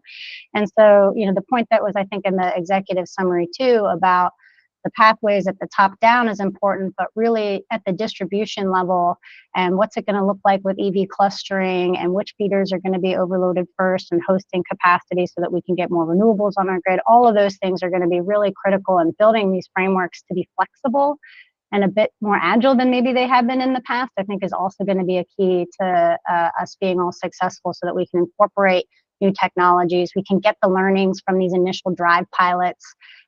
And so, the point that was, I think, in the executive summary too, about the pathways at the top down is important, but really at the distribution level, and what's it going to look like with EV clustering, and which feeders are going to be overloaded first, and hosting capacity so that we can get more renewables on our grid. All of those things are going to be really critical in building these frameworks to be flexible and a bit more agile than maybe they have been in the past. I think is also going to be a key to us being all successful, so that we can incorporate new technologies. We can get the learnings from these initial drive pilots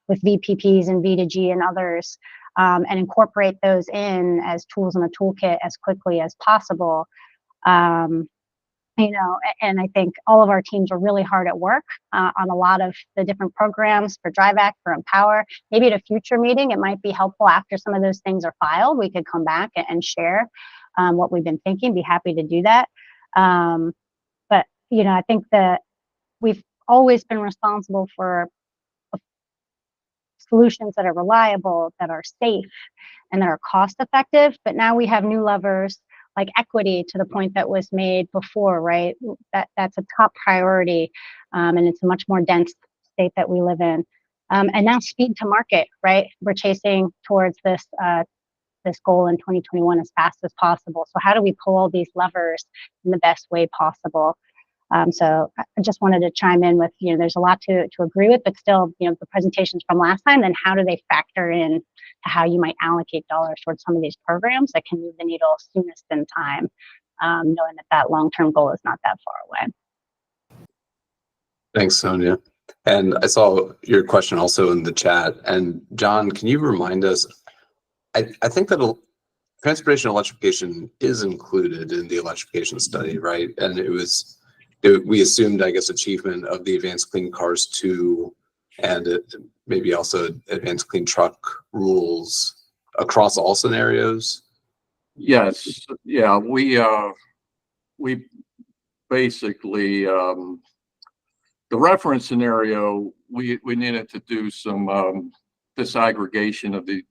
with VPPs and V2G and others, and incorporate those in as tools in the toolkit as quickly as possible. And I think all of our teams are really hard at work on a lot of the different programs for Drive Act, for Empower. Maybe at a future meeting, it might be helpful after some of those things are filed, we could come back and share what we've been thinking. Be happy to do that. But I think that we've always been responsible for solutions that are reliable, that are safe, and that are cost effective. But now we have new levers like equity, to the point that was made before, right? That's a top priority, and it's a much more dense state that we live in. And now speed to market, right? We're chasing towards this goal in 2021 as fast as possible. So how do we pull all these levers in the best way possible? So I just wanted to chime in with, there's a lot to agree with, but still, the presentations from last time, then how do they factor in to how you might allocate dollars towards some of these programs that can move the needle soonest in time, knowing that long-term goal is not that far away. Thanks, Sonia. And I saw your question also in the chat. And John, can you remind us, I think that transportation electrification is included in the electrification study, right? And we assumed, I guess, achievement of the Advanced Clean Cars 2 and maybe also Advanced Clean Truck rules across all scenarios. Yes, yeah, we basically, the reference scenario, we needed to do some disaggregation of the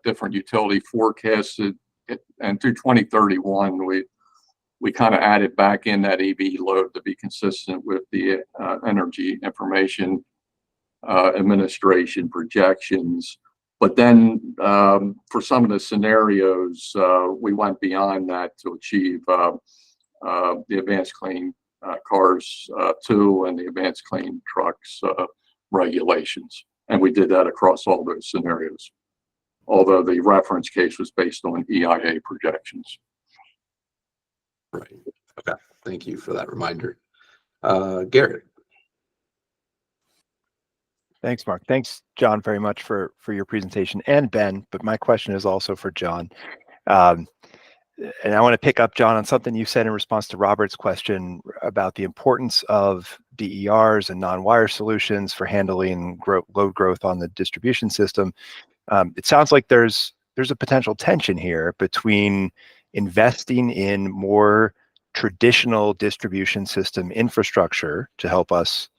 different utility forecasts, and through 2031, we kind of added back in that EV load to be consistent with the Energy Information Administration projections. But then for some of the scenarios, we went beyond that to achieve the Advanced Clean Cars 2 and the Advanced Clean Trucks regulations. And we did that across all those scenarios, although the reference case was based on EIA projections. Right. Okay. Thank you for that reminder. Garrett. Thanks, Mark. Thanks, John, very much for your presentation, and Ben, but my question is also for John. And I want to pick up, John, on something you said in response to Robert's question about the importance of DERs and non-wire solutions for handling load growth on the distribution system. It sounds like there's a potential tension here between investing in more traditional distribution system infrastructure to help us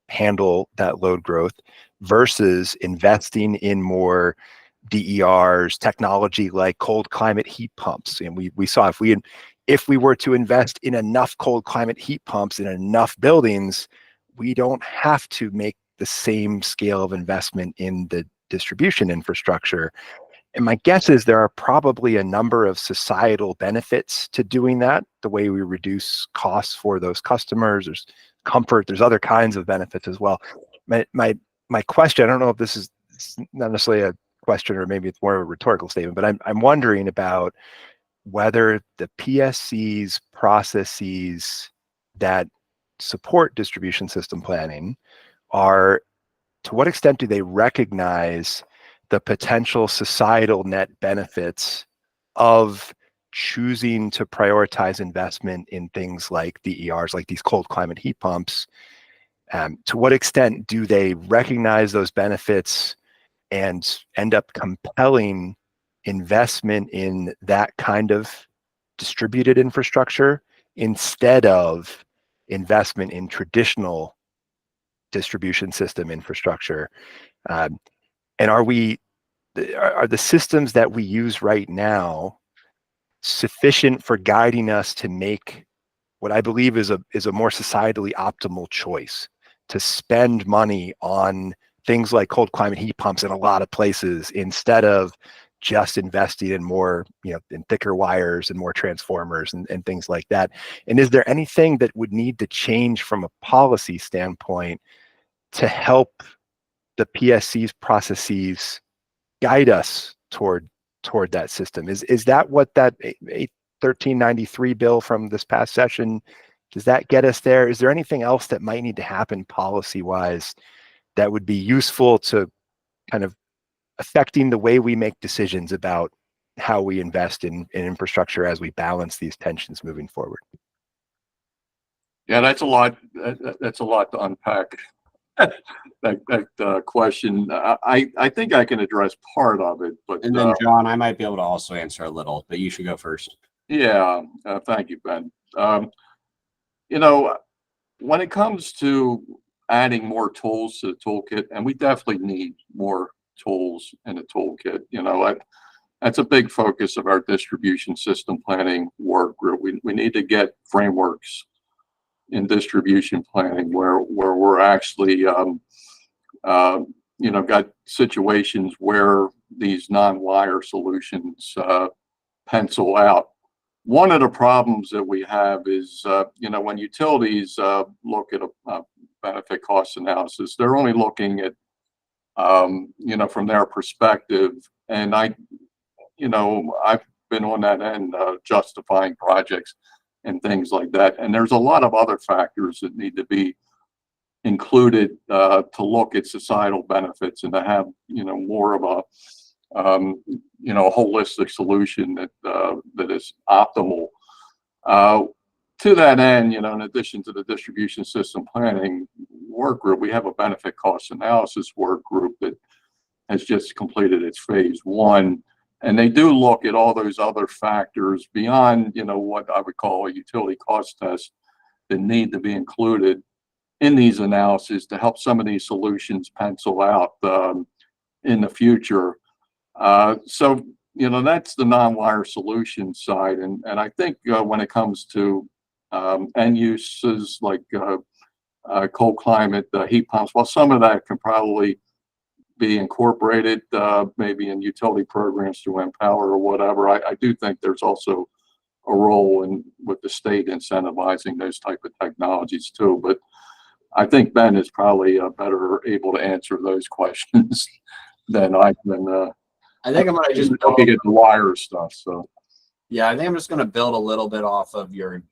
handle that load growth versus investing in more DERs, technology like cold climate heat pumps. And we saw if we were to invest in enough cold climate heat pumps in enough buildings, we don't have to make the same scale of investment in the distribution infrastructure. And my guess is there are probably a number of societal benefits to doing that, the way we reduce costs for those customers. There's comfort, there's other kinds of benefits as well. My question, I don't know if this is not necessarily a question or maybe it's more of a rhetorical statement, but I'm wondering about whether the PSC's processes that support distribution system planning are, to what extent do they recognize the potential societal net benefits of choosing to prioritize investment in things like DERs, like these cold climate heat pumps? To what extent do they recognize those benefits and end up compelling investment in that kind of distributed infrastructure instead of investment in traditional distribution system infrastructure? And are the systems that we use right now sufficient for guiding us to make what I believe is a more societally optimal choice to spend money on things like cold climate heat pumps in a lot of places instead of just investing in more, in thicker wires and more transformers and things like that? And is there anything that would need to change from a policy standpoint to help the PSC's processes guide us toward that system? Is that what that 1393 bill from this past session Does that get us there? Is there anything else that might need to happen policy-wise that would be useful to kind of affecting the way we make decisions about how we invest in infrastructure as we balance these tensions moving forward? Yeah, that's a lot. That's a lot to unpack. that question. I think I can address part of it, but And then John, I might be able to also answer a little, but you should go first. yeah, thank you, Ben. You know, when it comes to adding more tools to the toolkit, and we definitely need more tools in the toolkit. That's a big focus of our distribution system planning work group. We need to get frameworks in distribution planning where we're actually got situations where these non-wire solutions pencil out. One of the problems that we have is when utilities look at a benefit cost analysis, they're only looking at from their perspective, and I've been on that end justifying projects and things like that. And there's a lot of other factors that need to be included to look at societal benefits and to have more of a holistic solution that is optimal. To that end, in addition to the distribution system planning work group, we have a benefit cost analysis work group that has just completed its phase 1. And they do look at all those other factors beyond, what I would call a utility cost test that need to be included in these analyses to help some of these solutions pencil out in the future. So that's the non-wire solution side. And I think when it comes to end uses like cold climate heat pumps, well, some of that can probably be incorporated maybe in utility programs through Empower or whatever. I do think there's also a role with the state incentivizing those type of technologies too. But I think Ben is probably better able to answer those questions than I can. I think I'm going to just looking at the wire stuff. So yeah, I think I'm just going to build a little bit off of your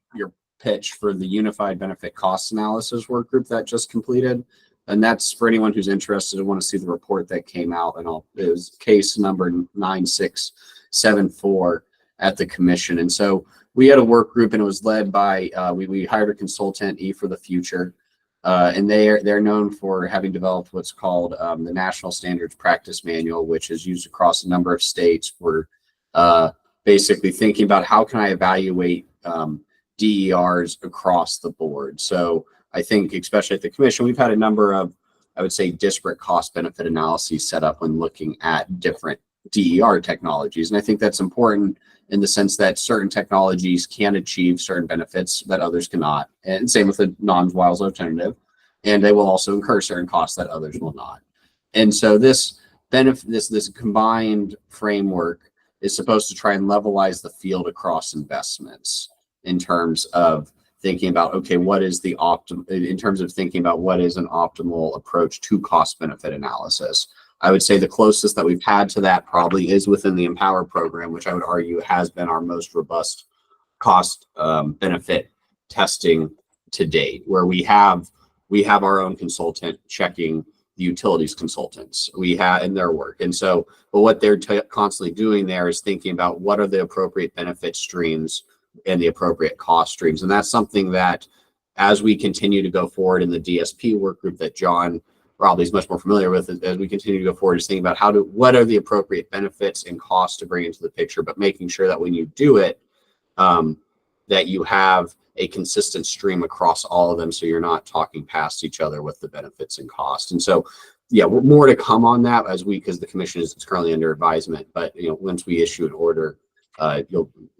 pitch for the Unified Benefit Cost Analysis work group that just completed. And that's for anyone who's interested and want to see the report that came out. And it was case number 9674 at the commission. And so we had a work group, and it was led by we hired a consultant, E for the Future, and they're known for having developed what's called the National Standards Practice Manual, which is used across a number of states. We're basically thinking about how can I evaluate DERs across the board. So I think, especially at the commission, we've had a number of, I would say, disparate cost benefit analyses set up when looking at different DER technologies. And I think that's important in the sense that certain technologies can achieve certain benefits that others cannot. And same with the non-wires alternative. And they will also incur certain costs that others will not. And so this combined framework is supposed to try and levelize the field across investments in terms of thinking about, okay, what is the in terms of thinking about what is an optimal approach to cost benefit analysis. I would say the closest that we've had to that probably is within the Empower program, which I would argue has been our most robust cost benefit testing to date, where we have our own consultant checking the utilities consultants we have in their work. And so, but what they're constantly doing there is thinking about what are the appropriate benefit streams and the appropriate cost streams. And that's something that, as we continue to go forward in the DSP work group that John probably is much more familiar with, as we continue to go forward, is thinking about what are the appropriate benefits and costs to bring into the picture, but making sure that when you do it, that you have a consistent stream across all of them, so you're not talking past each other with the benefits and costs. And so, yeah, more to come on that because the commission is currently under advisement. But once we issue an order, that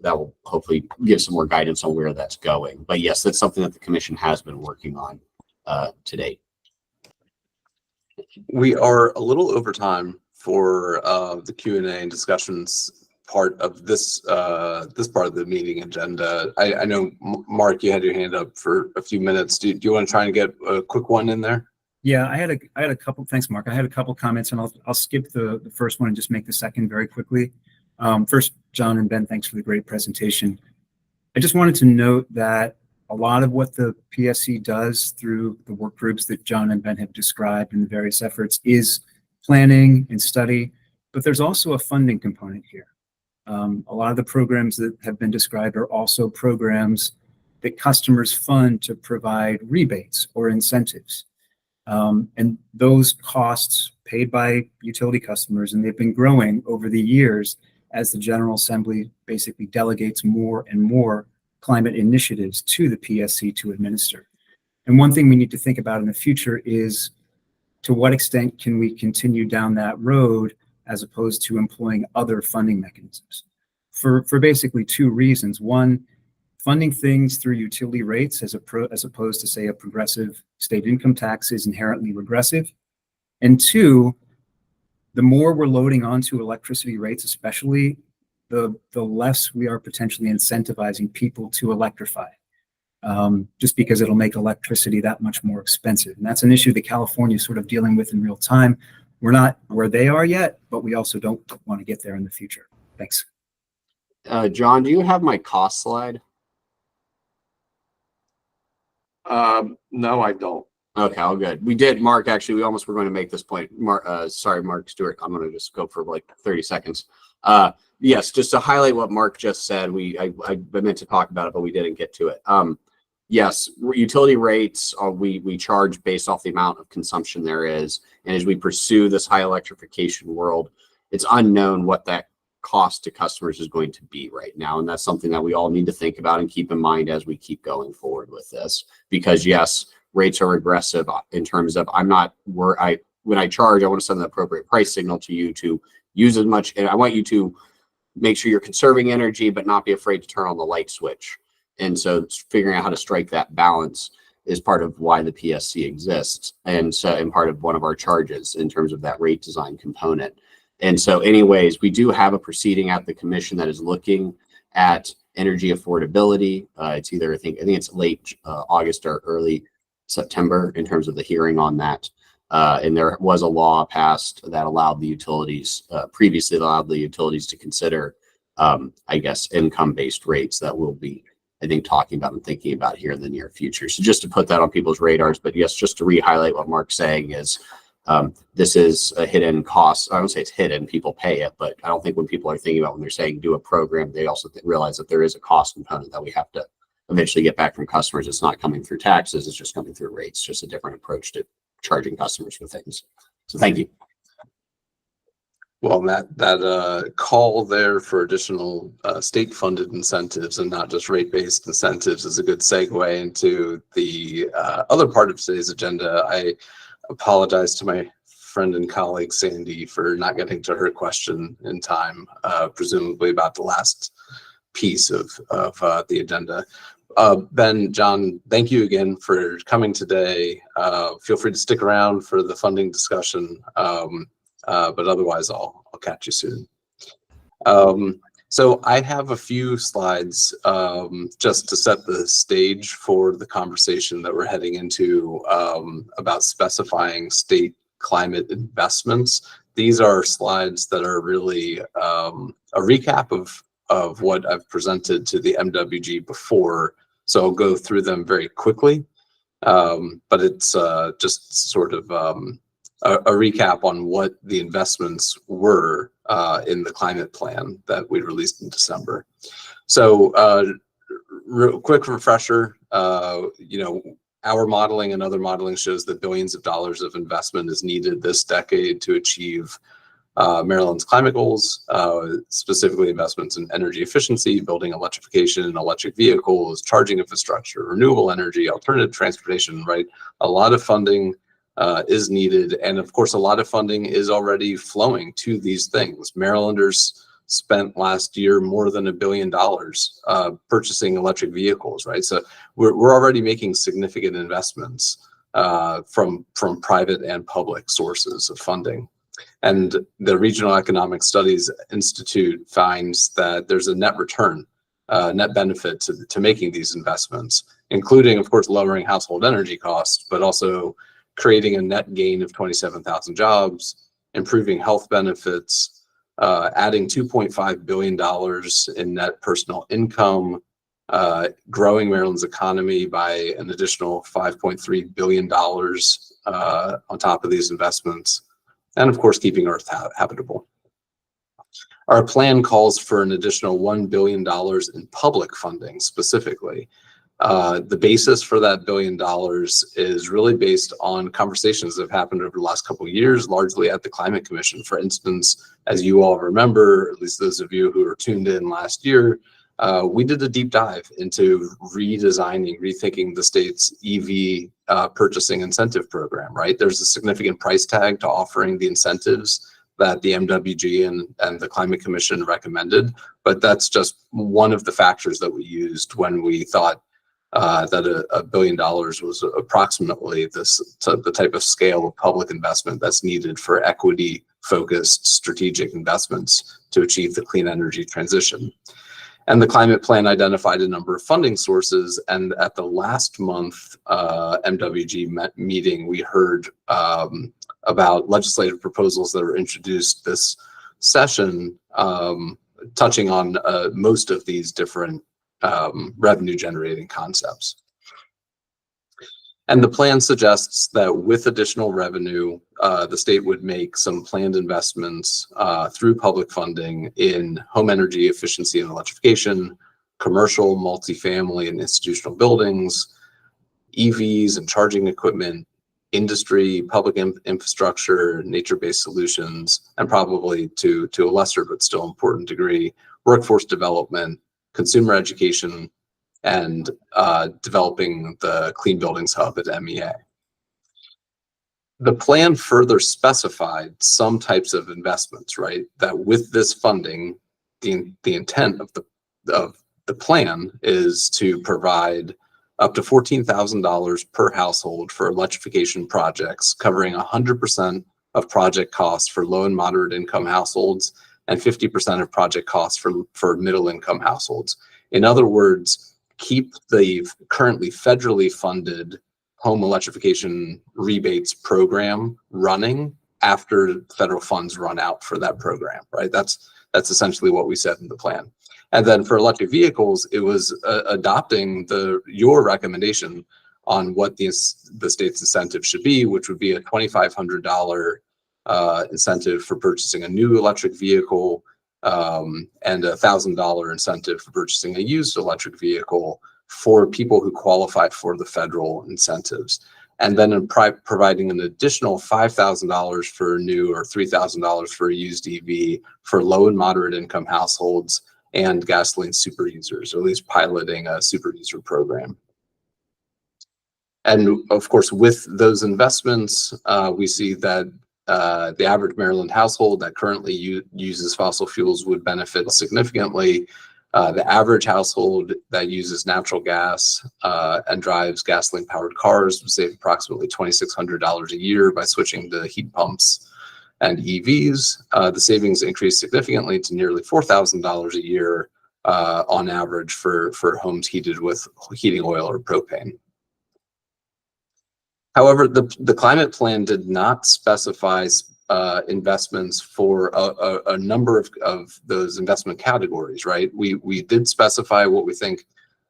will hopefully give some more guidance on where that's going. But yes, that's something that the commission has been working on to date. We are a little over time for the Q&A and discussions part of this part of the meeting agenda. I know, Mark, you had your hand up for a few minutes. Do you want to try and get a quick one in there? Yeah, I had a couple. Thanks, Mark. I had a couple comments, and I'll skip the first one and just make the second very quickly. First, John and Ben, thanks for the great presentation. I just wanted to note that A lot of what the PSC does through the work groups that John and Ben have described in the various efforts is planning and study, but there's also a funding component here. A lot of the programs that have been described are also programs that customers fund to provide rebates or incentives. And those costs paid by utility customers, and they've been growing over the years as the General Assembly basically delegates more and more climate initiatives to the PSC to administer. And one thing we need to think about in the future is, to what extent can we continue down that road as opposed to employing other funding mechanisms? For basically two reasons. One, funding things through utility rates as opposed to, say, a progressive state income tax is inherently regressive. And two, the more we're loading onto electricity rates, especially, the less we are potentially incentivizing people to electrify, just because it'll make electricity that much more expensive. And that's an issue that California is sort of dealing with in real time. We're not where they are yet, but we also don't want to get there in the future. Thanks. John, do you have my cost slide? No, I don't. Okay, all good. We did, Mark, actually, we almost were going to make this point. Sorry, Mark Stewart, I'm going to just go for like 30 seconds. Yes, just to highlight what Mark just said, I meant to talk about it, but we didn't get to it. Yes, utility rates, we charge based off the amount of consumption there is. And as we pursue this high electrification world, it's unknown what that cost to customers is going to be right now. And that's something that we all need to think about and keep in mind as we keep going forward with this. Because yes, rates are regressive in terms of when I charge, I want to send the appropriate price signal to you to use as much. And I want you to make sure you're conserving energy, but not be afraid to turn on the light switch. And so figuring out how to strike that balance is part of why the PSC exists. And part of one of our charges in terms of that rate design component. And so anyways, we do have a proceeding at the commission that is looking at energy affordability. It's either, I think it's late August or early September in terms of the hearing on that. And there was a law passed that allowed the utilities, previously allowed the utilities to consider, I guess, income-based rates that we'll be, I think, talking about and thinking about here in the near future. So just to put that on people's radars, but yes, just to re-highlight what Mark's saying is, this is a hidden cost. I don't say it's hidden, people pay it, but I don't think when people are thinking about when they're saying do a program, they also realize that there is a cost component that we have to eventually get back from customers. It's not coming through taxes, it's just coming through rates, just a different approach to charging customers for things. So thank you. Well, that call there for additional state-funded incentives and not just rate-based incentives is a good segue into the other part of today's agenda. I apologize to my friend and colleague Sandy for not getting to her question in time, presumably about the last piece of the agenda. Ben, John, thank you again for coming today. Feel free to stick around for the funding discussion, but otherwise I'll catch you soon. So I have a few slides just to set the stage for the conversation that we're heading into about specifying state climate investments. These are slides that are really a recap of what I've presented to the MWG before. So I'll go through them very quickly, but it's just sort of a recap on what the investments were in the climate plan that we released in December. So real quick refresher, our modeling and other modeling shows that billions of dollars of investment is needed this decade to achieve Maryland's climate goals, specifically investments in energy efficiency, building electrification, electric vehicles, charging infrastructure, renewable energy, alternative transportation, right? A lot of funding is needed. And of course, a lot of funding is already flowing to these things. Marylanders spent last year more than $1 billion purchasing electric vehicles, right? So we're already making significant investments from private and public sources of funding. And the Regional Economic Studies Institute finds that there's a net return, net benefit to making these investments, including, of course, lowering household energy costs, but also creating a net gain of 27,000 jobs, improving health benefits, adding $2.5 billion in net personal income, growing Maryland's economy by an additional $5.3 billion on top of these investments, and of course, keeping Earth habitable. Our plan calls for an additional $1 billion in public funding specifically. The basis for that $1 billion is really based on conversations that have happened over the last couple of years, largely at the Climate Commission. For instance, as you all remember, at least those of you who were tuned in last year, we did a deep dive into rethinking the state's EV purchasing incentive program, right? There's a significant price tag to offering the incentives that the MWG and the Climate Commission recommended, but that's just one of the factors that we used when we thought that $1 billion was approximately the type of scale of public investment that's needed for equity-focused strategic investments to achieve the clean energy transition. And the climate plan identified a number of funding sources. And at the last month MWG meeting, we heard about legislative proposals that were introduced this session, touching on most of these different revenue generating concepts. And the plan suggests that with additional revenue, the state would make some planned investments through public funding in home energy efficiency and electrification, commercial, multifamily, and institutional buildings, EVs and charging equipment, industry, public infrastructure, nature-based solutions, and probably to a lesser but still important degree, workforce development, consumer education, and developing the Clean Buildings Hub at MEA. The plan further specified some types of investments, right? That with this funding, the intent of the plan is to provide up to $14,000 per household for electrification projects, covering 100% of project costs for low and moderate income households and 50% of project costs for middle income households. In other words, keep the currently federally funded home electrification rebates program running after federal funds run out for that program, right? That's essentially what we said in the plan. And then for electric vehicles, it was adopting your recommendation on what the state's incentive should be, which would be a $2,500 incentive for purchasing a new electric vehicle, and a $1,000 incentive for purchasing a used electric vehicle for people who qualify for the federal incentives. And then providing an additional $5,000 for a new or $3,000 for a used EV for low and moderate income households and gasoline super users, or at least piloting a super user program. And of course, with those investments, we see that the average Maryland household that currently uses fossil fuels would benefit significantly. The average household that uses natural gas and drives gasoline-powered cars would save approximately $2,600 a year by switching to heat pumps and EVs. The savings increase significantly to nearly $4,000 a year on average for homes heated with heating oil or propane. However, the climate plan did not specify investments for a number of those investment categories, right? We did specify what we think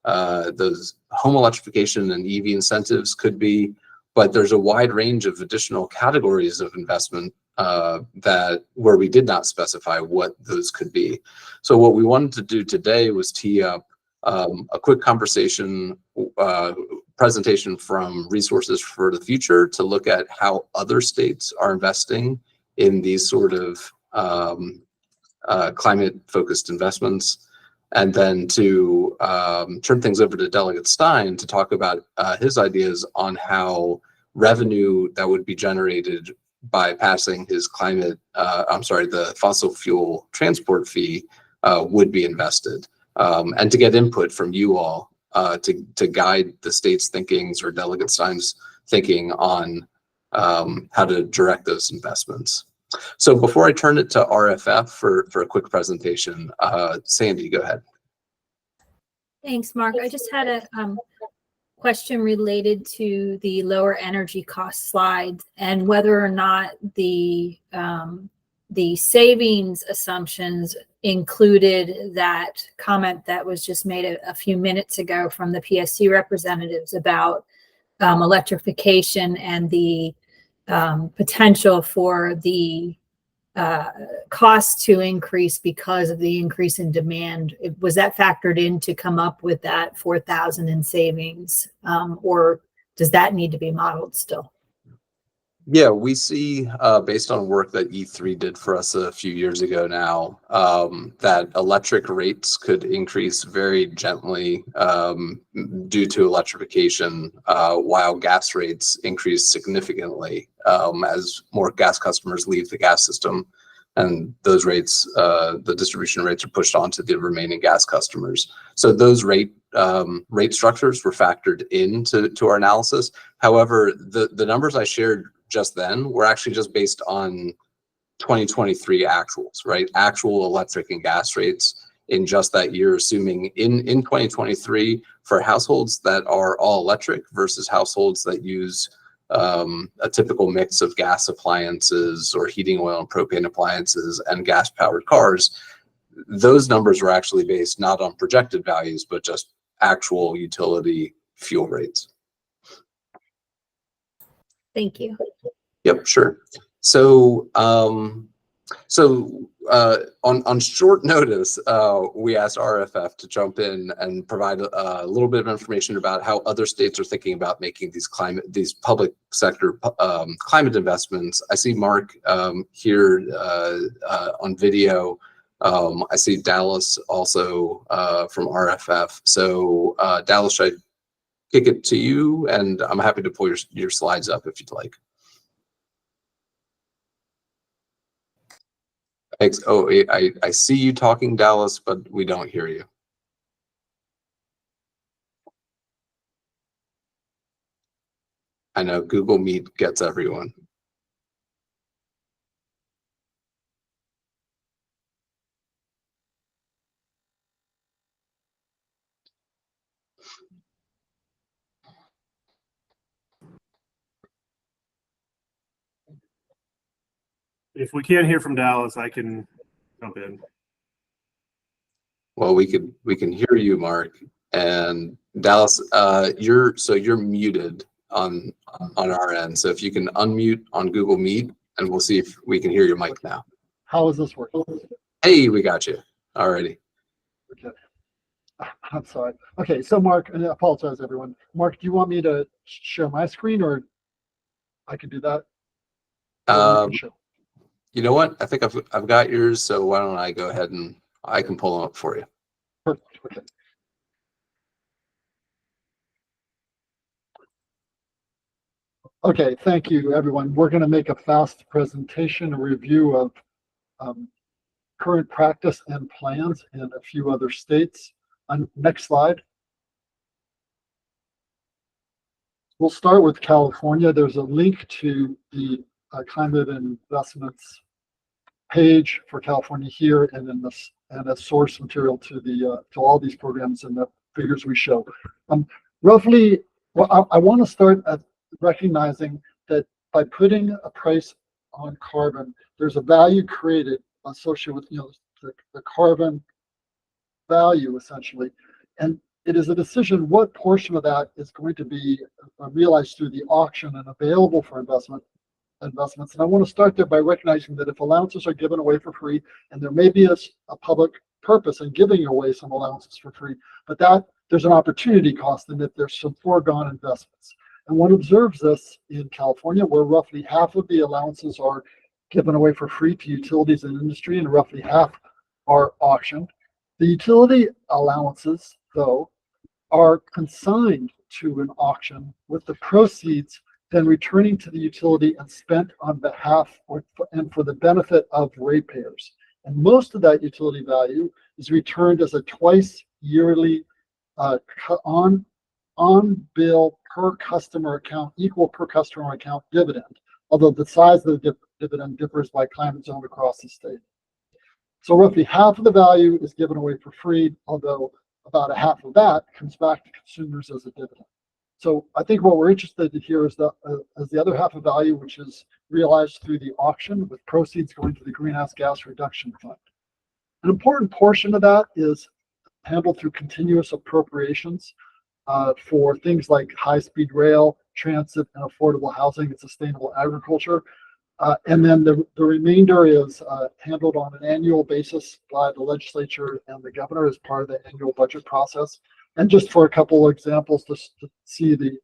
those home electrification and EV incentives could be, but there's a wide range of additional categories of investment where we did not specify what those could be. So what we wanted to do today was tee up a quick presentation from Resources for the Future to look at how other states are investing in these sort of climate-focused investments, and then to turn things over to Delegate Stein to talk about his ideas on how revenue that would be generated by passing his the fossil fuel transport fee would be invested, and to get input from you all to guide the state's thinkings or Delegate Stein's thinking on how to direct those investments. So before I turn it to RFF for a quick presentation, Sandy, go ahead. Thanks, Mark. I just had a question related to the lower energy cost slides and whether or not the savings assumptions included that comment that was just made a few minutes ago from the PSC representatives about electrification and the potential for the cost to increase because of the increase in demand. Was that factored in to come up with that 4,000 in savings, or does that need to be modeled still? Yeah, we see, based on work that E3 did for us a few years ago now, that electric rates could increase very gently due to electrification, while gas rates increase significantly as more gas customers leave the gas system, and those rates, the distribution rates, are pushed onto the remaining gas customers. So those rate structures were factored into our analysis. However, the numbers I shared just then were actually just based on 2023 actuals, right? Actual electric and gas rates in just that year, assuming in 2023 for households that are all electric versus households that use a typical mix of gas appliances or heating oil and propane appliances and gas powered cars. Those numbers were actually based not on projected values, but just actual utility fuel rates. Thank you. Yep, sure. So, on short notice, we asked RFF to jump in and provide a little bit of information about how other states are thinking about making these public sector climate investments. I see Mark here on video. I see Dallas also from RFF. So, Dallas, should I kick it to you? And I'm happy to pull your slides up if you'd like. Thanks. Oh, I see you talking, Dallas, but we don't hear you. I know Google Meet gets everyone. If we can't hear from Dallas, I can jump in. Well, we can hear you, Mark. And Dallas, you're muted on our end. So if you can unmute on Google Meet, and we'll see if we can hear your mic now. How is this working? Hey, we got you. Alrighty. Okay. I'm sorry. Okay, so Mark, and I apologize, everyone. Mark, do you want me to share my screen, or I can do that? You know what? I think I've got yours. So why don't I go ahead and I can pull them up for you. Perfect. Okay. Okay, thank you, everyone. We're going to make a fast presentation, a review of current practice and plans in a few other states. Next slide. We'll start with California. There's a link to the climate investments page for California here, and in this, and a source material to the to all these programs and the figures we show. Roughly, well, I want to start at recognizing that by putting a price on carbon, there's a value created associated with the carbon value essentially, and it is a decision what portion of that is going to be realized through the auction and available for investments. And I want to start there by recognizing that if allowances are given away for free, and there may be a public purpose in giving away some allowances for free, but that there's an opportunity cost and that there's some foregone investments. And one observes this in California, where roughly half of the allowances are given away for free to utilities and industry, and roughly half are auctioned. The utility allowances, though, are consigned to an auction with the proceeds then returning to the utility and spent on behalf and for the benefit of ratepayers. And most of that utility value is returned as a twice yearly on bill per customer account, equal per customer account dividend, although the size of the dividend differs by climate zone across the state. So roughly half of the value is given away for free, although about a half of that comes back to consumers as a dividend. So I think what we're interested in here is the other half of value, which is realized through the auction with proceeds going to the Greenhouse Gas Reduction Fund. An important portion of that is handled through continuous appropriations for things like high-speed rail, transit, and affordable housing and sustainable agriculture. And then the remainder is handled on an annual basis by the legislature and the governor as part of the annual budget process. And just for a couple of examples to see the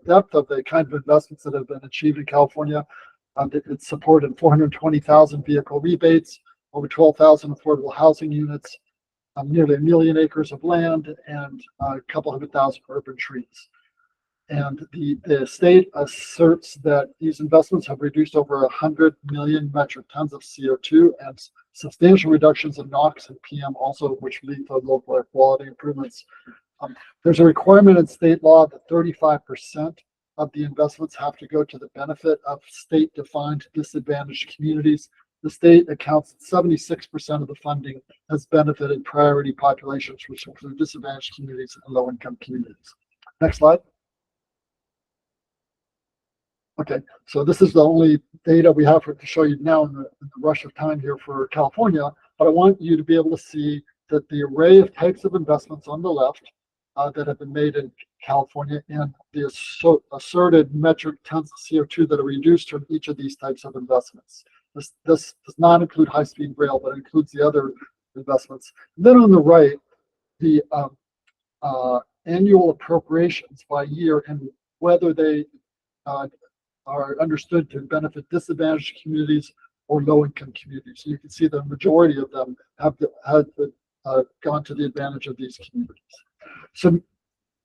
depth of the kind of investments that have been achieved in California, it's supported 420,000 vehicle rebates, over 12,000 affordable housing units, nearly 1 million acres of land, and a couple 100,000 urban trees. And the state asserts that these investments have reduced over 100 million metric tons of CO2 and substantial reductions in NOx and PM also, which lead to local air quality improvements. There's a requirement in state law that 35% of the investments have to go to the benefit of state-defined disadvantaged communities. The state accounts 76% of the funding has benefited priority populations, which include disadvantaged communities and low-income communities. Next slide. Okay, so this is the only data we have to show you now in the rush of time here for California, but I want you to be able to see that the array of types of investments on the left that have been made in California and the asserted metric tons of CO2 that are reduced from each of these types of investments. This does not include high-speed rail, but it includes the other investments. And then on the right, the annual appropriations by year and whether they are understood to benefit disadvantaged communities or low-income communities. So you can see the majority of them have gone to the advantage of these communities.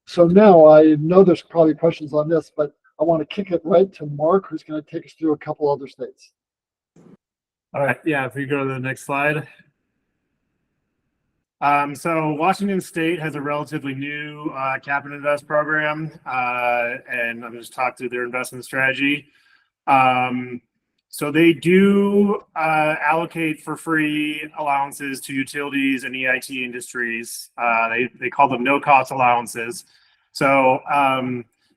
So now I know there's probably questions on this, but I want to kick it right to Mark, who's going to take us through a couple other states. All right, yeah, if we go to the next slide. So Washington State has a relatively new cap and invest program, and I'm just talk through their investment strategy. So they do allocate for free allowances to utilities and EIT industries. They call them no-cost allowances. So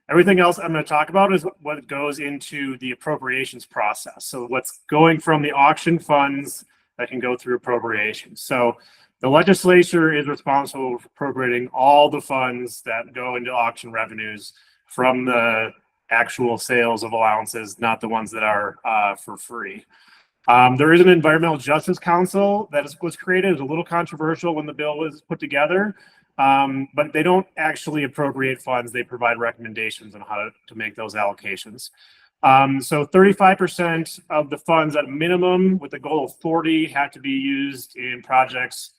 everything else I'm going to talk about is what goes into the appropriations process. So what's going from the auction funds that can go through appropriations. So the legislature is responsible for appropriating all the funds that go into auction revenues from the actual sales of allowances, not the ones that are for free. There is an Environmental Justice Council that was created. It was a little controversial when the bill was put together, but they don't actually appropriate funds. They provide recommendations on how to make those allocations. So 35% of the funds at minimum, with a goal of 40, have to be used in projects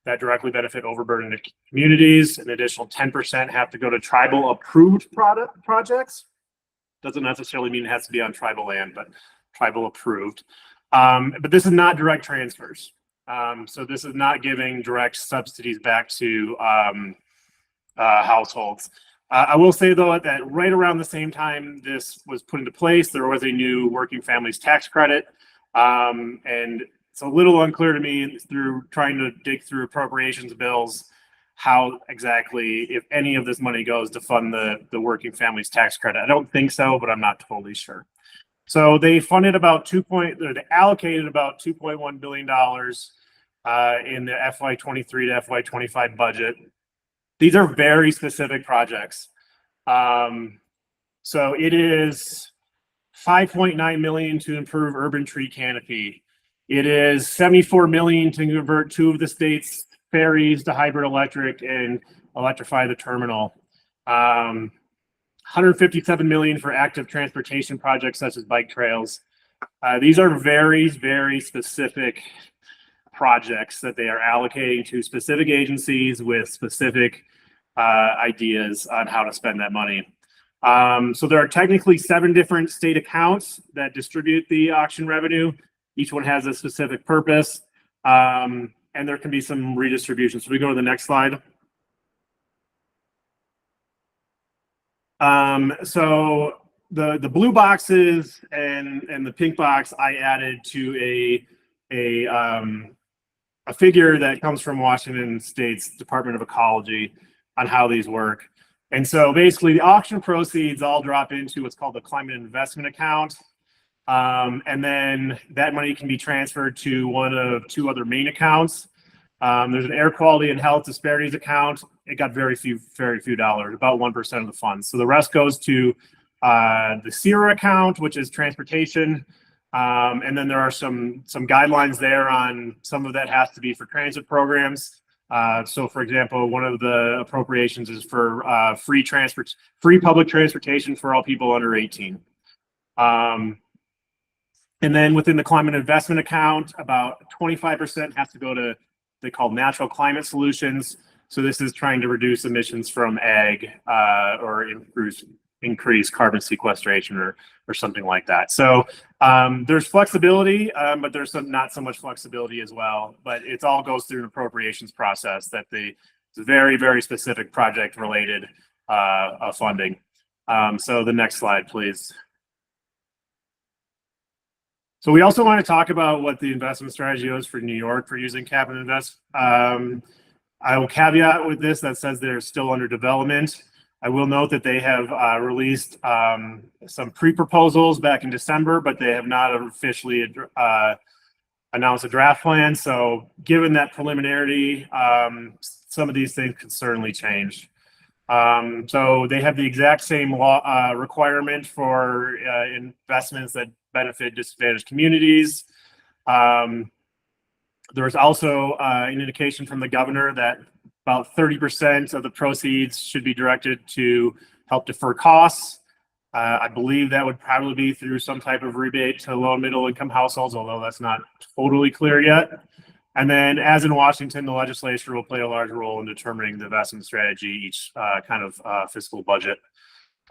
that directly benefit overburdened communities. An additional 10% have to go to tribal approved projects. Doesn't necessarily mean it has to be on tribal land, but tribal approved. But this is not direct transfers. So this is not giving direct subsidies back to households. I will say though that right around the same time this was put into place, there was a new working families tax credit. And it's a little unclear to me through trying to dig through appropriations bills how exactly, if any of this money goes to fund the working families tax credit. I don't think so, but I'm not totally sure. So they funded about they allocated about $2.1 billion in the FY23 to FY25 budget. These are very specific projects. So it is $5.9 million to improve urban tree canopy. It is $74 million to convert 2 of the state's ferries to hybrid electric and electrify the terminal. $157 million for active transportation projects such as bike trails. These are very, very specific projects that they are allocating to specific agencies with specific ideas on how to spend that money. So there are technically 7 different state accounts that distribute the auction revenue. Each one has a specific purpose, and there can be some redistribution. So we go to the next slide. So the blue boxes and the pink box I added to a figure that comes from Washington State's Department of Ecology on how these work. And so basically the auction proceeds all drop into what's called the climate investment account. And then that money can be transferred to one of 2 other main accounts. There's an air quality and health disparities account. It got very few dollars, about 1% of the funds. So the rest goes to the SERA account, which is transportation. And then there are some guidelines there on some of that has to be for transit programs. So for example, one of the appropriations is for free public transportation for all people under 18. And then within the climate investment account, about 25% has to go to, they call natural climate solutions. So this is trying to reduce emissions from ag or increase carbon sequestration or something like that. So there's flexibility, but there's not so much flexibility as well. But it all goes through an appropriations process that it's very, very specific project related funding. So the next slide, please. So we also want to talk about what the investment strategy is for New York for using cap and invest. I will caveat with this that says they're still under development. I will note that they have released some pre-proposals back in December, but they have not officially announced a draft plan. So given that preliminarity, some of these things could certainly change. So they have the exact same law requirement for investments that benefit disadvantaged communities. There's also an indication from the governor that about 30% of the proceeds should be directed to help defer costs. I believe that would probably be through some type of rebate to low and middle income households, although that's not totally clear yet. And then as in Washington, the legislature will play a large role in determining the investment strategy each kind of fiscal budget.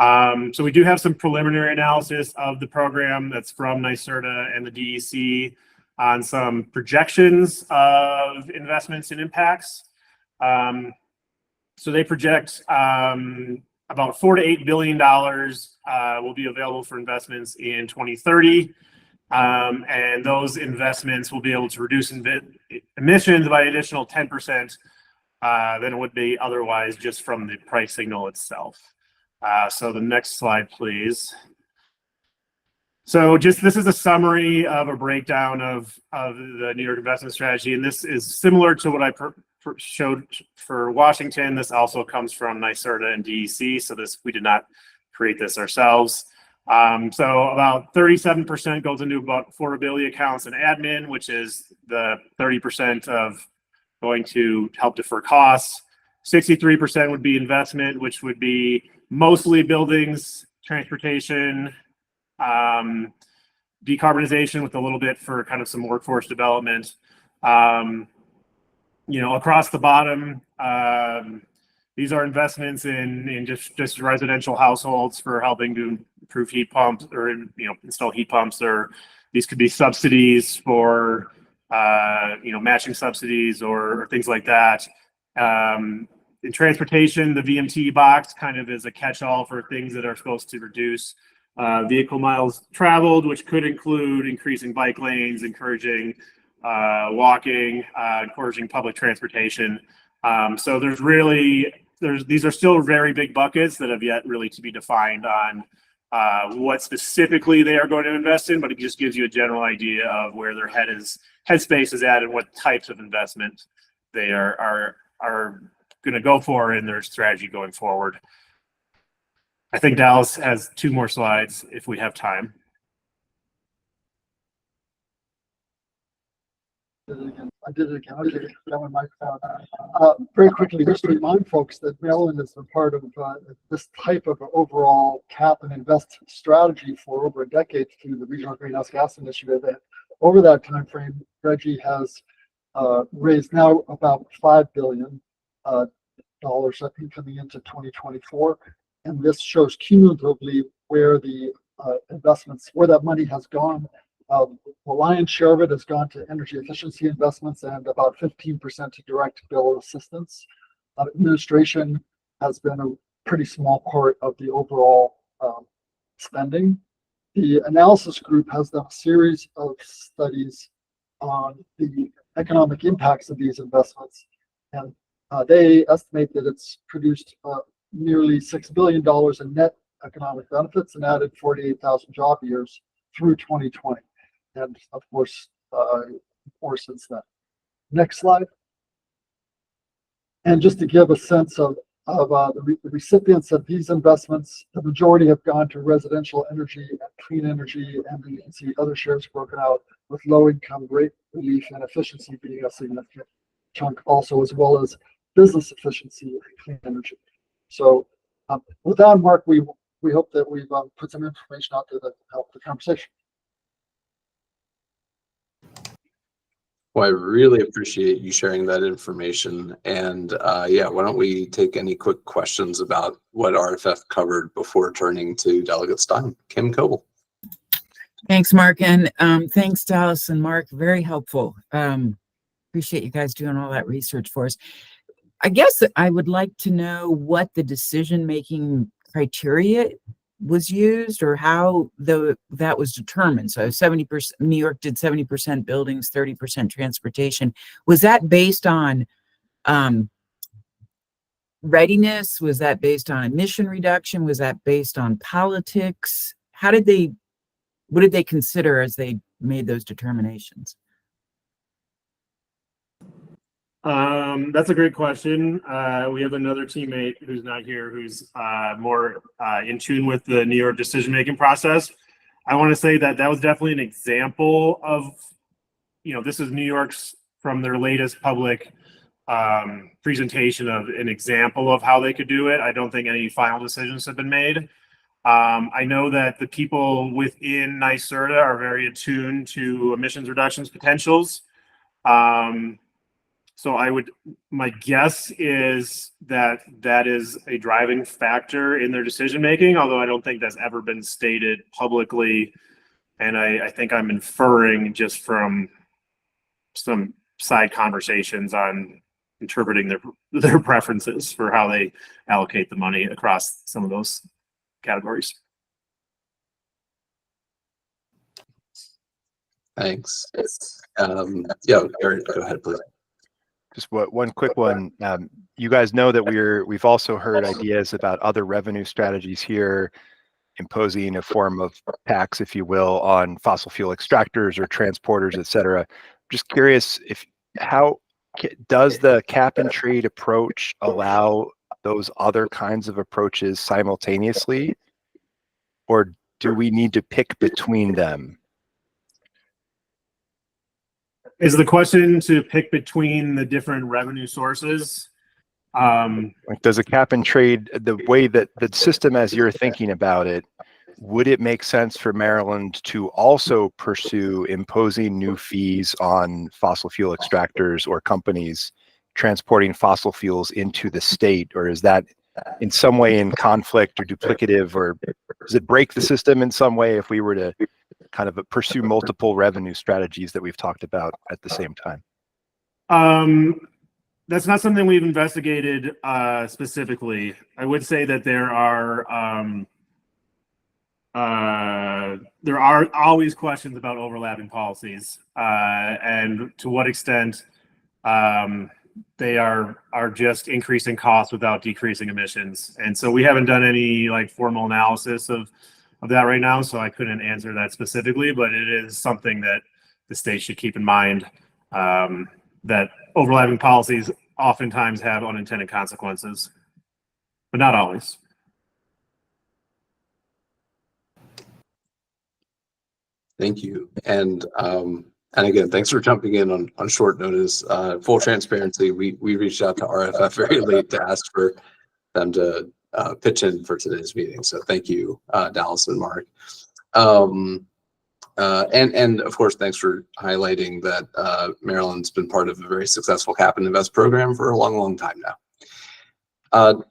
So we do have some preliminary analysis of the program that's from NYSERDA and the DEC on some projections of investments and impacts. So they project about $4 to $8 billion will be available for investments in 2030. And those investments will be able to reduce emissions by an additional 10% than it would be otherwise just from the price signal itself. So the next slide, please. So this is a summary of a breakdown of the New York investment strategy. And this is similar to what I showed for Washington. This also comes from NYSERDA and DEC. So we did not create this ourselves. So about 37% goes into about affordability accounts and admin, which is the 30% of going to help defer costs. 63% would be investment, which would be mostly buildings, transportation, decarbonization with a little bit for kind of some workforce development. Across the bottom, these are investments in just residential households for helping to improve heat pumps or install heat pumps, or these could be subsidies for matching subsidies or things like that. In transportation, the VMT box kind of is a catch-all for things that are supposed to reduce vehicle miles traveled, which could include increasing bike lanes, encouraging walking, encouraging public transportation. So these are still very big buckets that have yet really to be defined on what specifically they are going to invest in, but it just gives you a general idea of where their headspace is at and what types of investment they are going to go for in their strategy going forward. I think Dallas has 2 more slides if we have time. I did it again. Okay, that one might very quickly, just to remind folks that Maryland has been part of this type of overall cap and invest strategy for over a decade through the Regional Greenhouse Gas Initiative. And over that time frame, RGGI has raised now about $5 billion, I think, coming into 2024. And this shows cumulatively where the investments, where that money has gone. The lion's share of it has gone to energy efficiency investments and about 15% to direct bill assistance. Administration has been a pretty small part of the overall spending. The analysis group has done a series of studies on the economic impacts of these investments, and they estimate that it's produced nearly $6 billion in net economic benefits and added 48,000 job years through 2020. And of course, more since then. Next slide. And just to give a sense of the recipients of these investments, the majority have gone to residential energy and clean energy, and you can see other shares broken out with low income, rate relief, and efficiency being a significant chunk also, as well as business efficiency and clean energy. So with that, Mark, we hope that we've put some information out there that help the conversation. Well, I really appreciate you sharing that information. And yeah, why don't we take any quick questions about what RFF covered before turning to Delegate Stein? Kim Coble. Thanks, Mark, and thanks, Dallas and Mark. Very helpful. Appreciate you guys doing all that research for us. I guess I would like to know what the decision-making criteria was used, or how that was determined. So 70%, New York did 70% buildings, 30% transportation. Was that based on readiness? Was that based on emission reduction? Was that based on politics? What did they consider as they made those determinations? That's a great question. We have another teammate who's not here, who's more in tune with the New York decision-making process. I want to say that was definitely an example of, this is New York's, from their latest public presentation, of an example of how they could do it. I don't think any final decisions have been made. I know that the people within NYSERDA are very attuned to emissions reductions potentials. So my guess is that is a driving factor in their decision making, although I don't think that's ever been stated publicly. And I think I'm inferring just from some side conversations on interpreting their preferences for how they allocate the money across some of those categories. Thanks. Yeah, Eric, go ahead, please. Just one quick one. You guys know that we've also heard ideas about other revenue strategies here, imposing a form of tax, if you will, on fossil fuel extractors or transporters, et cetera. Just curious, how does the cap and trade approach allow those other kinds of approaches simultaneously, or do we need to pick between them? Is the question to pick between the different revenue sources? Like, does a cap and trade, the way that the system as you're thinking about it, would it make sense for Maryland to also pursue imposing new fees on fossil fuel extractors or companies transporting fossil fuels into the state? Or is that in some way in conflict or duplicative, or does it break the system in some way if we were to kind of pursue multiple revenue strategies that we've talked about at the same time? That's not something we've investigated specifically. I would say that there are always questions about overlapping policies and to what extent they are just increasing costs without decreasing emissions. And so we haven't done any formal analysis of that right now, so I couldn't answer that specifically, but it is something that the state should keep in mind, that overlapping policies oftentimes have unintended consequences, but not always. Thank you. And again, thanks for jumping in on short notice. Full transparency, we reached out to RFF very late to ask for them to pitch in for today's meeting. So thank you, Dallas and Mark. And of course, thanks for highlighting that Maryland's been part of a very successful Cap and Invest program for a long, long time now.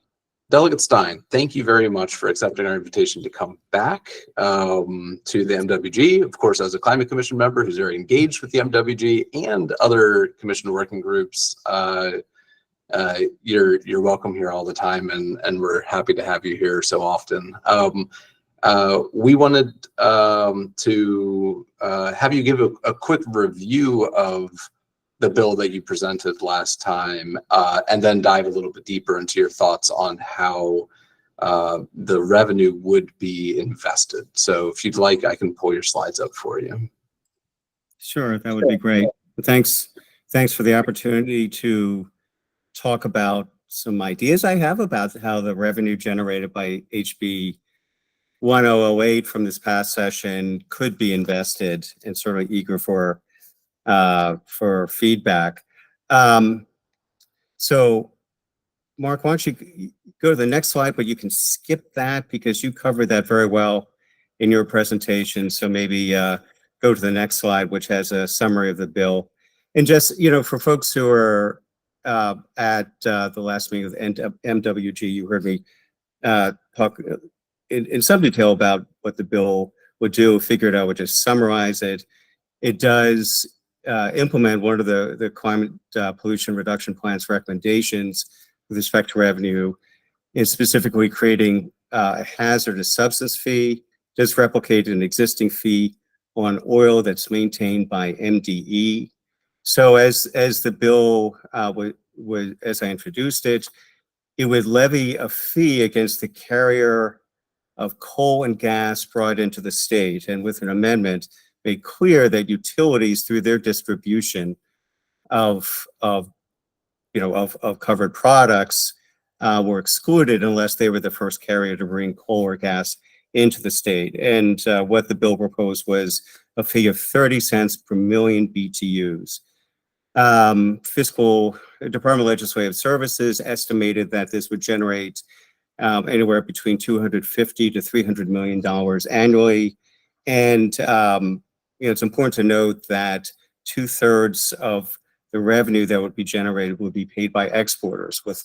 Delegate Stein, thank you very much for accepting our invitation to come back to the MWG. Of course, as a Climate Commission member who's very engaged with the MWG and other commission working groups, you're welcome here all the time, and we're happy to have you here so often. We wanted to have you give a quick review of the bill that you presented last time, and then dive a little bit deeper into your thoughts on how the revenue would be invested. So if you'd like, I can pull your slides up for you. Sure, that would be great. Thanks for the opportunity to talk about some ideas I have about how the revenue generated by HB 1008 from this past session could be invested, and sort of eager for feedback. So Mark, why don't you go to the next slide, but you can skip that because you covered that very well in your presentation. So maybe go to the next slide, which has a summary of the bill. And just, for folks who are at the last meeting with MWG, you heard me talk in some detail about what the bill would do. Figured I would just summarize it. It does implement one of the climate pollution reduction plan's recommendations with respect to revenue, and specifically creating a hazardous substance fee. Does replicate an existing fee on oil that's maintained by MDE. So as the bill as I introduced it, it would levy a fee against the carrier of coal and gas brought into the state, and with an amendment, made clear that utilities through their distribution of covered products were excluded unless they were the first carrier to bring coal or gas into the state. And what the bill proposed was a fee of 30 cents per million BTUs. Fiscal Department of Legislative Services estimated that this would generate anywhere between $250 to $300 million annually. And it's important to note that 2/3 of the revenue that would be generated would be paid by exporters, with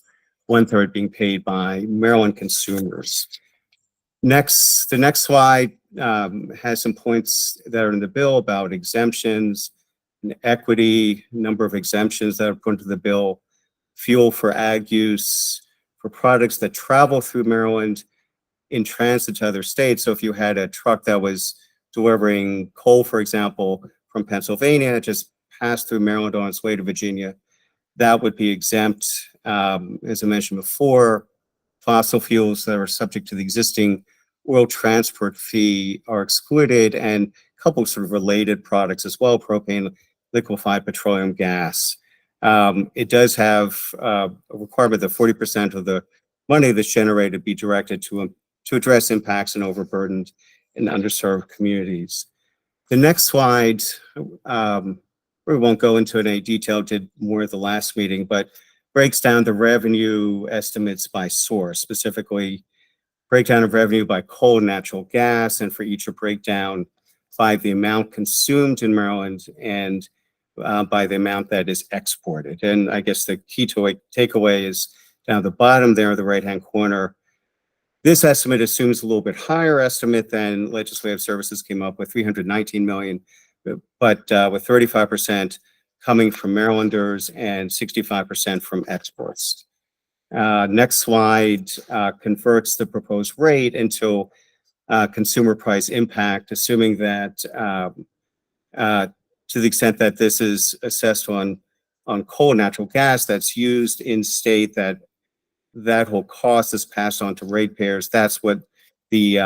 1/3 being paid by Maryland consumers. The next slide has some points that are in the bill about exemptions and equity, number of exemptions that are put into the bill, fuel for ag use, for products that travel through Maryland in transit to other states. So if you had a truck that was delivering coal, for example, from Pennsylvania, just passed through Maryland on its way to Virginia, that would be exempt. As I mentioned before, fossil fuels that are subject to the existing oil transport fee are excluded, and a couple of sort of related products as well, propane, liquefied petroleum gas. It does have a requirement that 40% of the money that's generated be directed to address impacts in overburdened and underserved communities. The next slide, we won't go into any detail, did more at the last meeting, but breaks down the revenue estimates by source, specifically breakdown of revenue by coal and natural gas, and for each a breakdown by the amount consumed in Maryland and by the amount that is exported. And I guess the key takeaway is down at the bottom there, the right-hand corner. This estimate assumes a little bit higher estimate than Legislative Services came up with, $319 million, but with 35% coming from Marylanders and 65% from exports. Next slide converts the proposed rate into consumer price impact, assuming that to the extent that this is assessed on coal and natural gas that's used in state, that whole cost is passed on to ratepayers. That's what the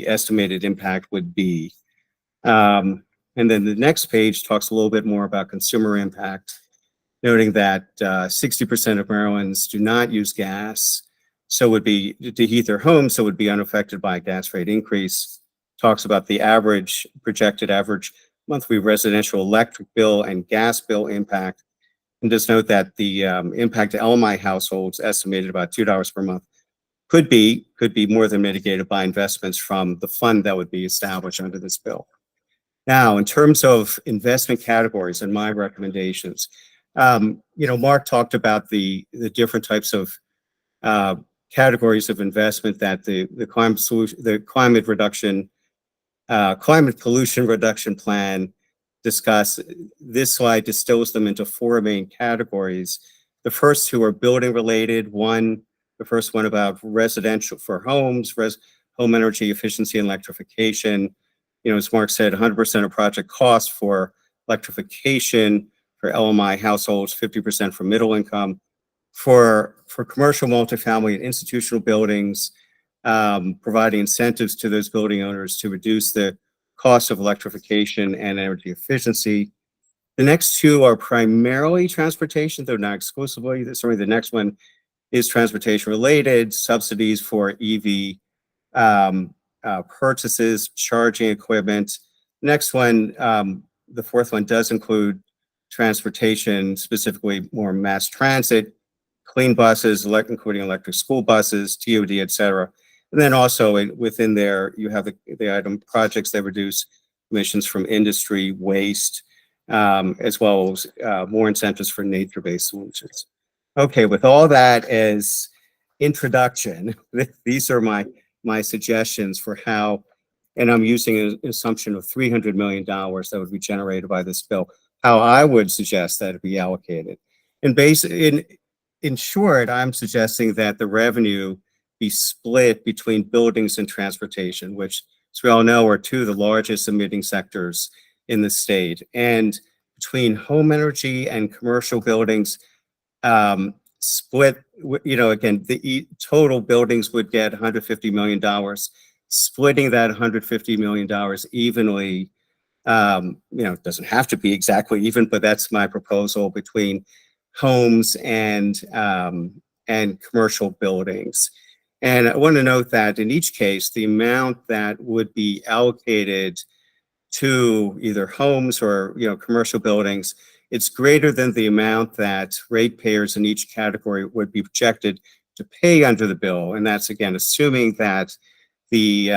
estimated impact would be. And then the next page talks a little bit more about consumer impact, noting that 60% of Marylanders do not use gas, so would be to heat their homes, so would be unaffected by a gas rate increase. Talks about the projected average monthly residential electric bill and gas bill impact, and just note that the impact to LMI households, estimated about $2 per month, could be more than mitigated by investments from the fund that would be established under this bill. Now, in terms of investment categories and my recommendations, Mark talked about the different types of categories of investment that the climate pollution reduction plan discuss. This slide distills them into 4 main categories. The first two are building related. The first one about residential for homes, home energy efficiency and electrification. As Mark said, 100% of project costs for electrification for LMI households, 50% for middle income. For commercial, multifamily, and institutional buildings, providing incentives to those building owners to reduce the cost of electrification and energy efficiency. The next two are primarily transportation, though not exclusively. Sorry, the next one is transportation related, subsidies for EV purchases, charging equipment. Next one, the fourth one does include transportation, specifically more mass transit, clean buses, including electric school buses, TOD, et cetera. And then also within there, you have the item projects that reduce emissions from industry, waste, as well as more incentives for nature-based solutions. Okay, with all that as introduction, these are my suggestions for how, and I'm using an assumption of $300 million that would be generated by this bill, how I would suggest that it be allocated. And in short, I'm suggesting that the revenue be split between buildings and transportation, which, as we all know, are two of the largest emitting sectors in the state. And between home energy and commercial buildings, split, again, the total buildings would get $150 million. Splitting that $150 million evenly, it doesn't have to be exactly even, but that's my proposal between homes and commercial buildings. And I want to note that in each case, the amount that would be allocated to either homes or commercial buildings, it's greater than the amount that ratepayers in each category would be projected to pay under the bill. And that's, again, assuming that the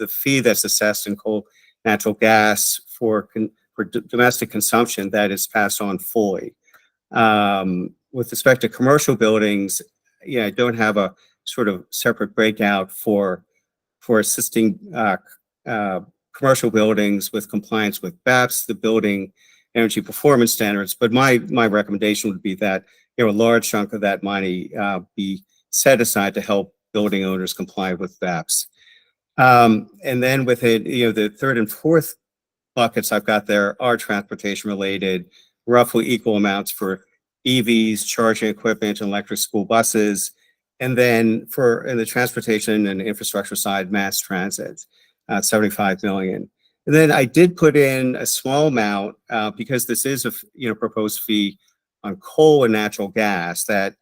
fee that's assessed in coal, natural gas for domestic consumption, that is passed on fully. With respect to commercial buildings, I don't have a sort of separate breakout for assisting commercial buildings with compliance with BAPS, the Building Energy Performance Standards. But my recommendation would be that a large chunk of that money be set aside to help building owners comply with BAPS. And then within the third and fourth buckets I've got there are transportation related, roughly equal amounts for EVs, charging equipment, and electric school buses. And then in the transportation and infrastructure side, mass transit, 75 million. And then I did put in a small amount because this is a proposed fee on coal and natural gas that,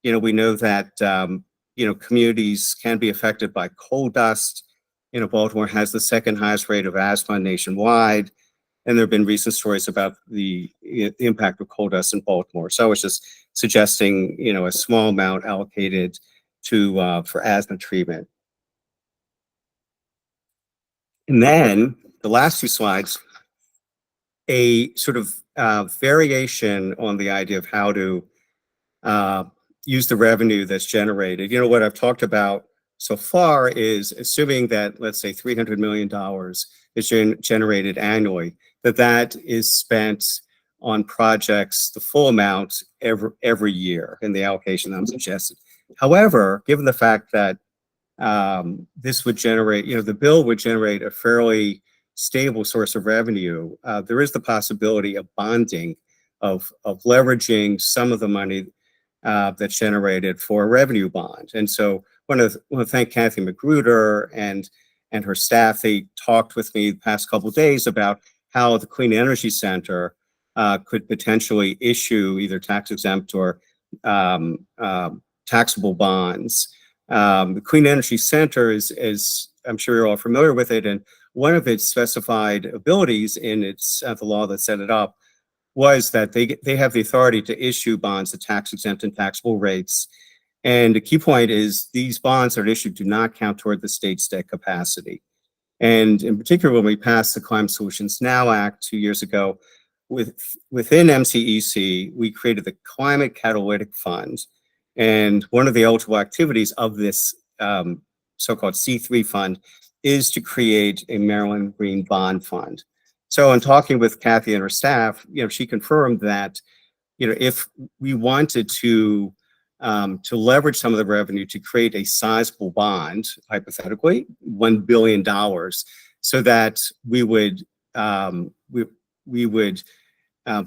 we know that, communities can be affected by coal dust. Baltimore has the second highest rate of asthma nationwide. And there have been recent stories about the impact of coal dust in Baltimore. So I was just suggesting, a small amount allocated for asthma treatment. And then the last two slides, a sort of variation on the idea of how to use the revenue that's generated. What I've talked about so far is assuming that, let's say, $300 million is generated annually, that is spent on projects, the full amount every year in the allocation I'm suggesting. However, given the fact that this would generate, the bill would generate a fairly stable source of revenue, there is the possibility of bonding, of leveraging some of the money that's generated for a revenue bond. And so I want to thank Kathy Magruder and her staff. They talked with me the past couple of days about how the Clean Energy Center could potentially issue either tax exempt or taxable bonds. The Clean Energy Center is I'm sure you're all familiar with it, and one of its specified abilities in the law that set it up was that they have the authority to issue bonds at tax exempt and taxable rates. And the key point is these bonds that are issued do not count toward the state's debt capacity. And in particular, when we passed the Climate Solutions Now Act 2 years ago, within MCEC, we created the Climate Catalytic Fund. And one of the eligible activities of this so-called C3 fund is to create a Maryland Green Bond Fund. So in talking with Kathy and her staff, she confirmed that, if we wanted to leverage some of the revenue to create a sizable bond, hypothetically, $1 billion, so that we would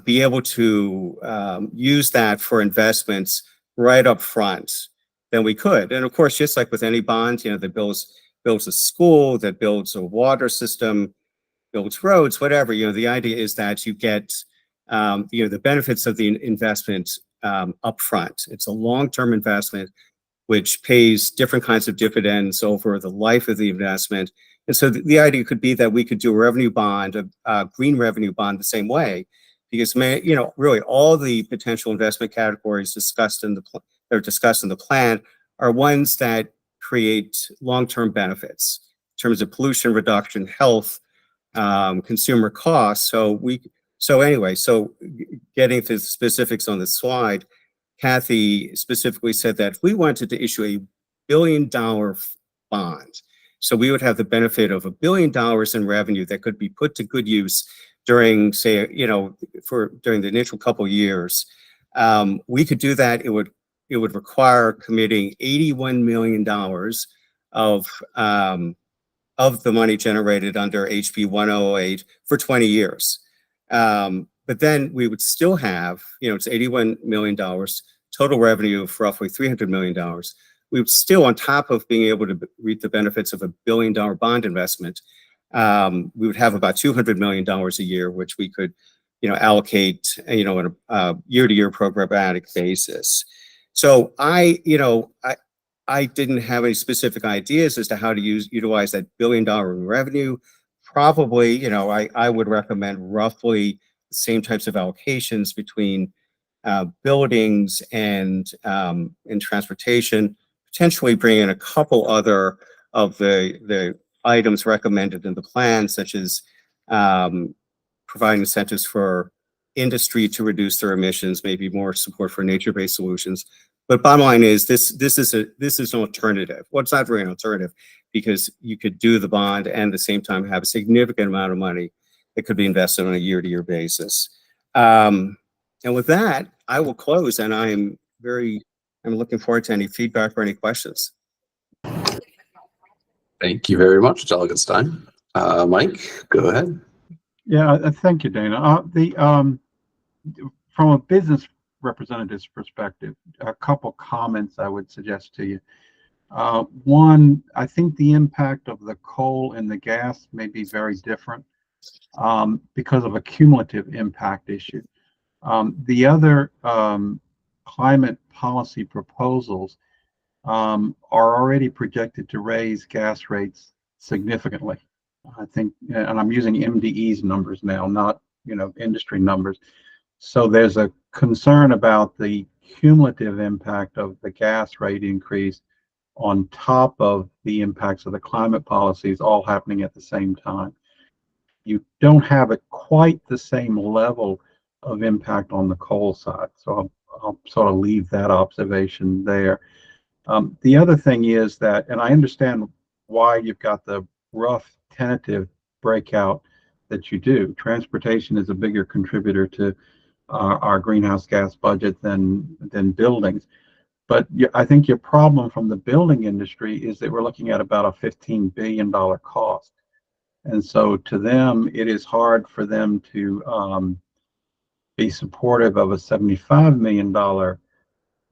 be able to use that for investments right up front, then we could. And of course, just like with any bond, that builds a school, that builds a water system, builds roads, whatever, the idea is that you get, the benefits of the investment upfront. It's a long-term investment which pays different kinds of dividends over the life of the investment. And so the idea could be that we could do a revenue bond, a green revenue bond the same way, because really all the potential investment categories discussed in the plan are ones that create long-term benefits in terms of pollution reduction, health, consumer costs. So getting to the specifics on the slide, Kathy specifically said that if we wanted to issue $1 billion bond, so we would have the benefit of $1 billion in revenue that could be put to good use during, say, during the initial couple of years. We could do that. It would require committing $81 million of the money generated under HB 108 for 20 years. But then we would still have, it's $81 million, total revenue of roughly $300 million. We would still, on top of being able to reap the benefits of $1 billion bond investment, we would have about $200 million a year, which we could, allocate, on a year-to-year programmatic basis. So I didn't have any specific ideas as to how to utilize that $1 billion in revenue. Probably, I would recommend roughly the same types of allocations between buildings and transportation, potentially bring in a couple other of the items recommended in the plan, such as providing incentives for industry to reduce their emissions, maybe more support for nature-based solutions. But bottom line is this is an alternative. Well, it's not really an alternative, because you could do the bond and at the same time have a significant amount of money that could be invested on a year-to-year basis. And with that, I will close, and I'm looking forward to any feedback or any questions. Thank you very much, Delegate Stein. Mike, go ahead. Yeah, thank you, Dana. From a business representative's perspective, a couple comments I would suggest to you. One, I think the impact of the coal and the gas may be very different because of a cumulative impact issue. The other climate policy proposals are already projected to raise gas rates significantly. I think, and I'm using MDE's numbers now, not industry numbers. So there's a concern about the cumulative impact of the gas rate increase on top of the impacts of the climate policies all happening at the same time. You don't have it quite the same level of impact on the coal side. So I'll sort of leave that observation there. The other thing is that, and I understand why you've got the rough tentative breakout that you do. Transportation is a bigger contributor to our greenhouse gas budget than buildings. But I think your problem from the building industry is that we're looking at about a $15 billion cost. And so to them, it is hard for them to be supportive of a $75 million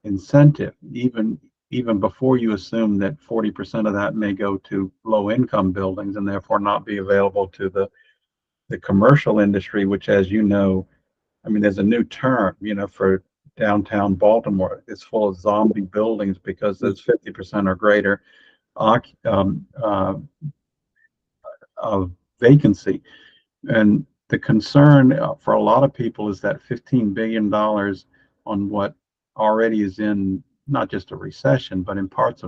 incentive, even before you assume that 40% of that may go to low income buildings and therefore not be available to the commercial industry, which, as you know, I mean, there's a new term, for downtown Baltimore. It's full of zombie buildings because there's 50% or greater of vacancy. And the concern for a lot of people is that $15 billion on what already is in not just a recession, but in parts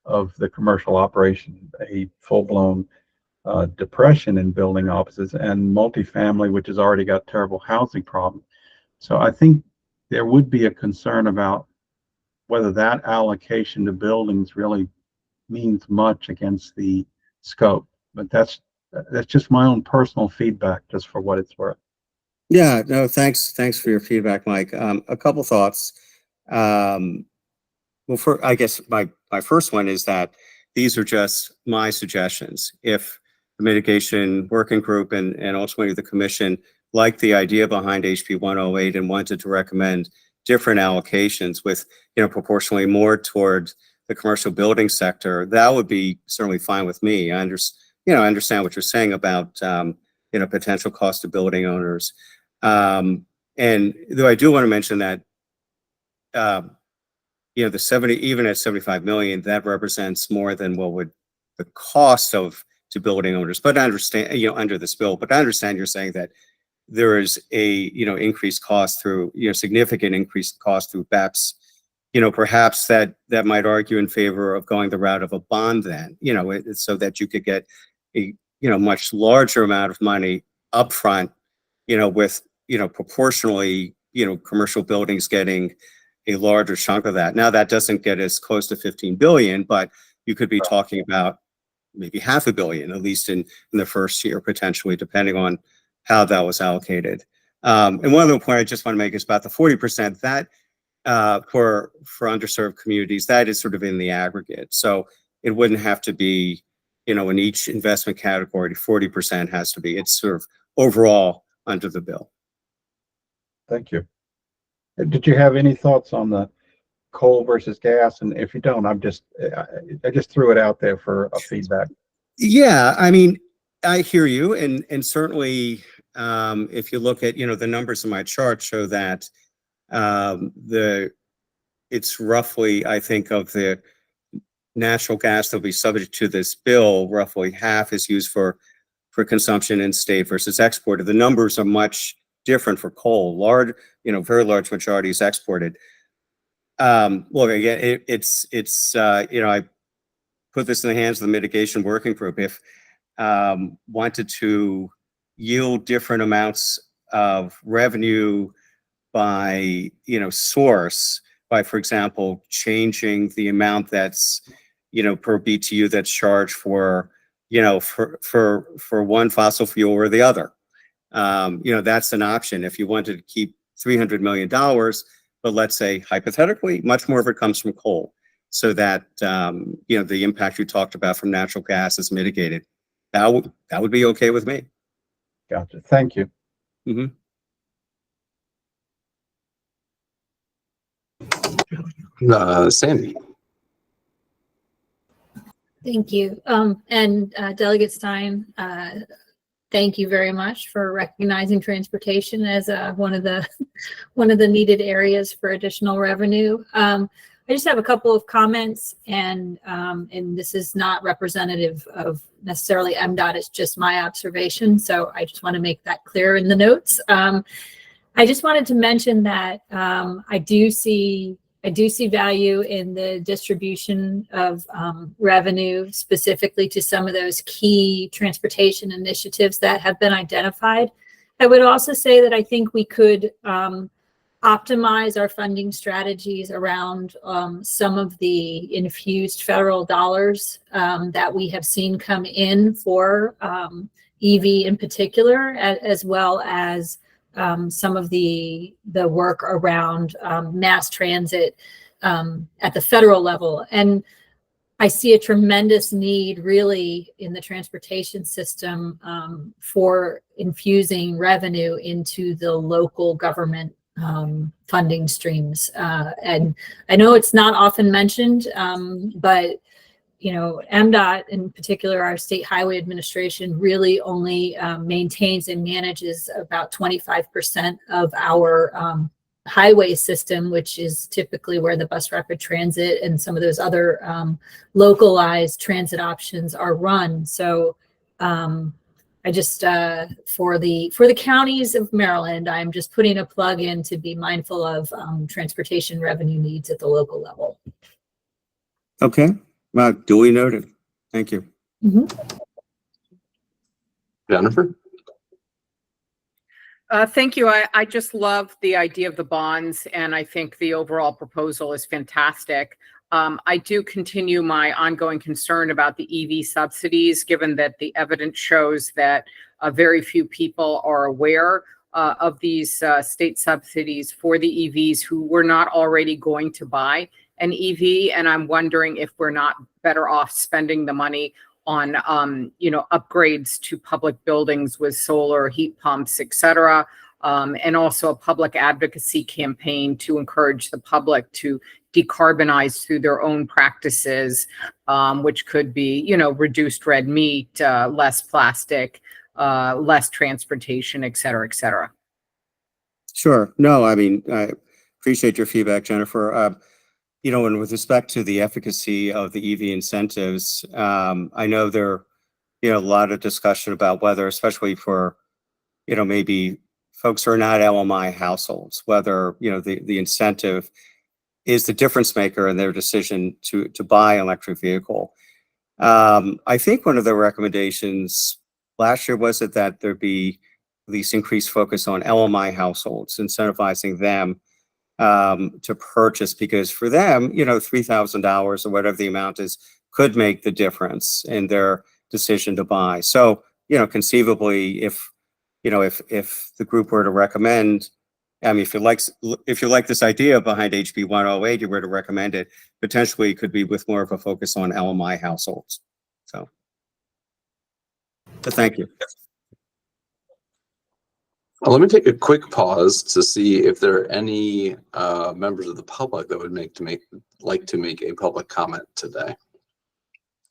of the commercial operation, a full-blown depression in building offices, and multifamily, which has already got terrible housing problems. So I think there would be a concern about whether that allocation to buildings really means much against the scope. But that's just my own personal feedback, just for what it's worth. Yeah, no, thanks for your feedback, Mike. A couple thoughts. Well, I guess my first one is that these are just my suggestions. If the mitigation working group and ultimately the commission liked the idea behind HB 108 and wanted to recommend different allocations with, proportionally more toward the commercial building sector, that would be certainly fine with me. I understand what you're saying about, potential cost to building owners. And though I do want to mention that, the 70, even at 75 million, that represents more than what would the cost of to building owners. But I understand, under this bill, but I understand you're saying that there is a, increased cost through, significant increased cost through BEPS. Perhaps that might argue in favor of going the route of a bond then, so that you could get a, much larger amount of money upfront, with, proportionally, commercial buildings getting a larger chunk of that. Now that doesn't get as close to 15 billion, but you could be talking about maybe $500 million, at least in the first year, potentially, depending on how that was allocated. And one other point I just want to make is about the 40% that for underserved communities, that is sort of in the aggregate. So it wouldn't have to be, in each investment category, 40% has to be. It's sort of overall under the bill. Thank you. Did you have any thoughts on the coal versus gas? And if you don't, I just threw it out there for a feedback. Yeah, I mean, I hear you, and certainly, if you look at, the numbers in my chart show that it's roughly, I think, of the natural gas that'll be subject to this bill, roughly half is used for consumption in state versus exported. The numbers are much different for coal. Very large majority is exported. Look, again, it's I put this in the hands of the mitigation working group. If wanted to yield different amounts of revenue by source, by, for example, changing the amount that's per BTU that's charged for for one fossil fuel or the other. That's an option. If you wanted to keep $300 million, but let's say hypothetically, much more of it comes from coal, so that the impact you talked about from natural gas is mitigated. That would be okay with me. Gotcha. Thank you. Mm-hmm. Sandy. Thank you. And Delegate Stein, thank you very much for recognizing transportation as one of the needed areas for additional revenue. I just have a couple of comments, and this is not representative of necessarily MDOT. It's just my observation, so I just want to make that clear in the notes. I just wanted to mention that I do see value in the distribution of revenue, specifically to some of those key transportation initiatives that have been identified. I would also say that I think we could optimize our funding strategies around some of the infused federal dollars that we have seen come in for EV in particular, as well as some of the work around mass transit at the federal level. And I see a tremendous need really in the transportation system for infusing revenue into the local government funding streams. And I know it's not often mentioned, but MDOT in particular, our state highway administration, really only maintains and manages about 25% of our highway system, which is typically where the bus rapid transit and some of those other localized transit options are run. So I just, for the counties of Maryland, I'm just putting a plug in to be mindful of transportation revenue needs at the local level. Okay. Well, duly noted. Thank you. Mm-hmm. Jennifer? Thank you. I just love the idea of the bonds, and I think the overall proposal is fantastic. I do continue my ongoing concern about the EV subsidies, given that the evidence shows that very few people are aware of these state subsidies for the EVs who were not already going to buy an EV. And I'm wondering if we're not better off spending the money on, upgrades to public buildings with solar, heat pumps, et cetera. And also a public advocacy campaign to encourage the public to decarbonize through their own practices, which could be, reduced red meat, less plastic, less transportation, et cetera, et cetera. Sure. No, I mean, I appreciate your feedback, Jennifer. You know, and with respect to the efficacy of the EV incentives, I know there, you know, a lot of discussion about whether, especially for, you know, maybe folks who are not LMI households, whether, you know, the incentive is the difference maker in their decision to buy an electric vehicle. I think one of the recommendations last year was that there be at least increased focus on LMI households, incentivizing them to purchase, because for them, you know, $3,000 or whatever the amount is could make the difference in their decision to buy. So, you know, conceivably, if the group were to recommend, I mean, if you like this idea behind HB 108, you were to recommend it, potentially it could be with more of a focus on LMI households. So, but thank you. Let me take a quick pause to see if there are any members of the public that would like to make a public comment today.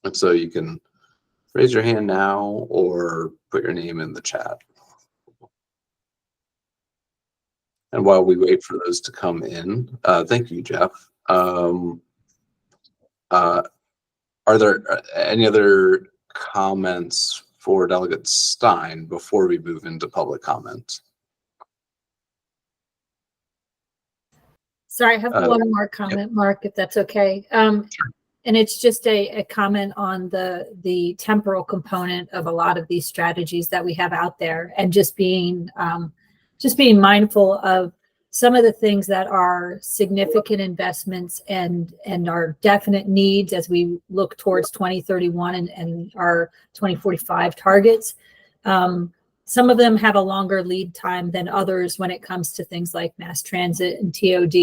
And so you can raise your hand now or put your name in the chat. And while we wait for those to come in, thank you, Jeff. Are there any other comments for Delegate Stein before we move into public comment? Sorry, I have one more comment, Mark, if that's okay. And it's just a comment on the temporal component of a lot of these strategies that we have out there, and just being mindful of some of the things that are significant investments and are definite needs as we look towards 2031 and our 2045 targets. Some of them have a longer lead time than others when it comes to things like mass transit and TOD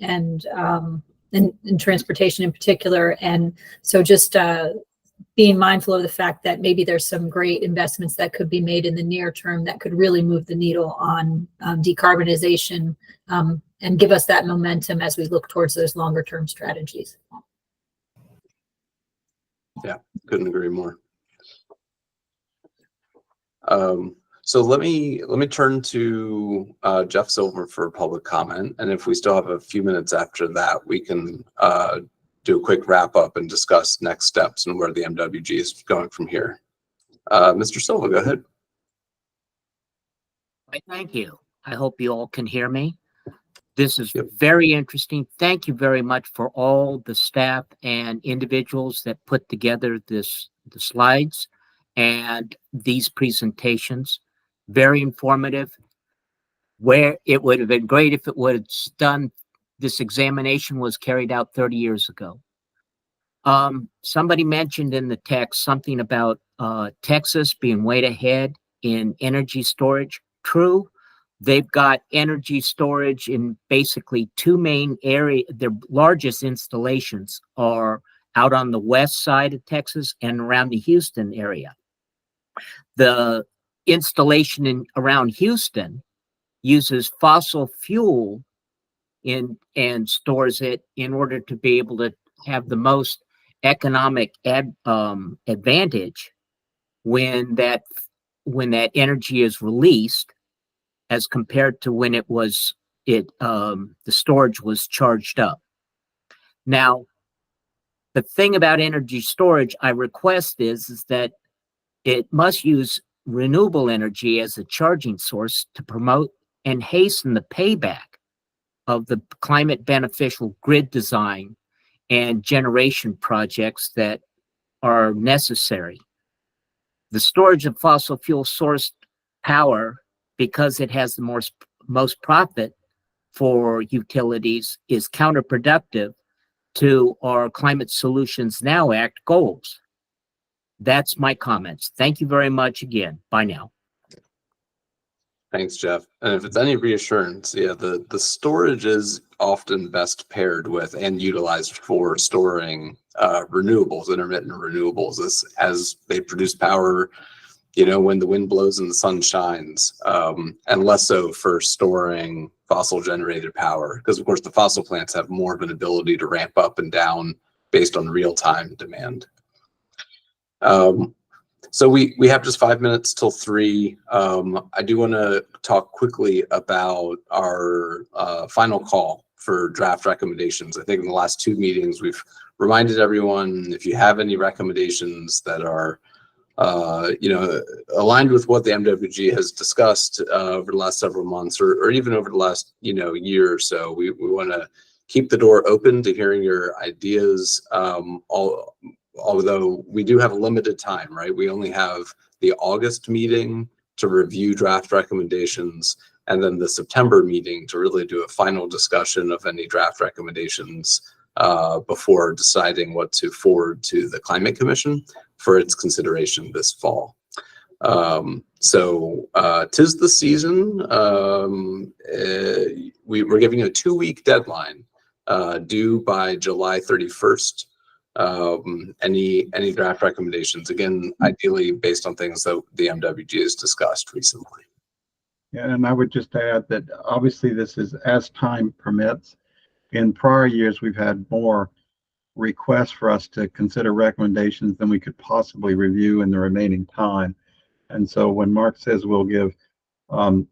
and transportation in particular. And so just being mindful of the fact that maybe there's some great investments that could be made in the near term that could really move the needle on decarbonization and give us that momentum as we look towards those longer term strategies. Yeah, couldn't agree more. So let me turn to Jeff Silver for public comment, and if we still have a few minutes after that, we can do a quick wrap up and discuss next steps and where the MWG is going from here. Mr. Silva, go ahead. Thank you. I hope you all can hear me. This is very interesting. Thank you very much for all the staff and individuals that put together the slides and these presentations. Very informative. Where it would have been great if it would have done, this examination was carried out 30 years ago. Somebody mentioned in the text something about Texas being way ahead in energy storage. True. They've got energy storage in basically two main areas. Their largest installations are out on the west side of Texas and around the Houston area. The installation around Houston uses fossil fuel and stores it in order to be able to have the most economic advantage when that energy is released, as compared to when the storage was charged up. Now, the thing about energy storage I request is that it must use renewable energy as a charging source to promote and hasten the payback of the climate beneficial grid design and generation projects that are necessary. The storage of fossil fuel sourced power, because it has the most profit for utilities, is counterproductive to our Climate Solutions Now Act goals. That's my comments. Thank you very much again. Bye now. Thanks, Jeff. And if it's any reassurance, yeah, the storage is often best paired with and utilized for storing renewables, intermittent renewables, as they produce power, you know, when the wind blows and the sun shines, and less so for storing fossil generated power, because of course the fossil plants have more of an ability to ramp up and down based on real-time demand. So we have just 5 minutes till 3. I do want to talk quickly about our final call for draft recommendations. I think in the last 2 meetings, we've reminded everyone, if you have any recommendations that are aligned with what the MWG has discussed over the last several months, or even over the last year or so, we want to keep the door open to hearing your ideas. Although we do have a limited time, right? We only have the August meeting to review draft recommendations, and then the September meeting to really do a final discussion of any draft recommendations before deciding what to forward to the Climate Commission for its consideration this fall. So 'tis the season. We're giving a 2-week deadline due by July 31st. Any draft recommendations, again, ideally based on things that the MWG has discussed recently. Yeah, and I would just add that obviously this is as time permits. In prior years, we've had more requests for us to consider recommendations than we could possibly review in the remaining time. And so when Mark says we'll give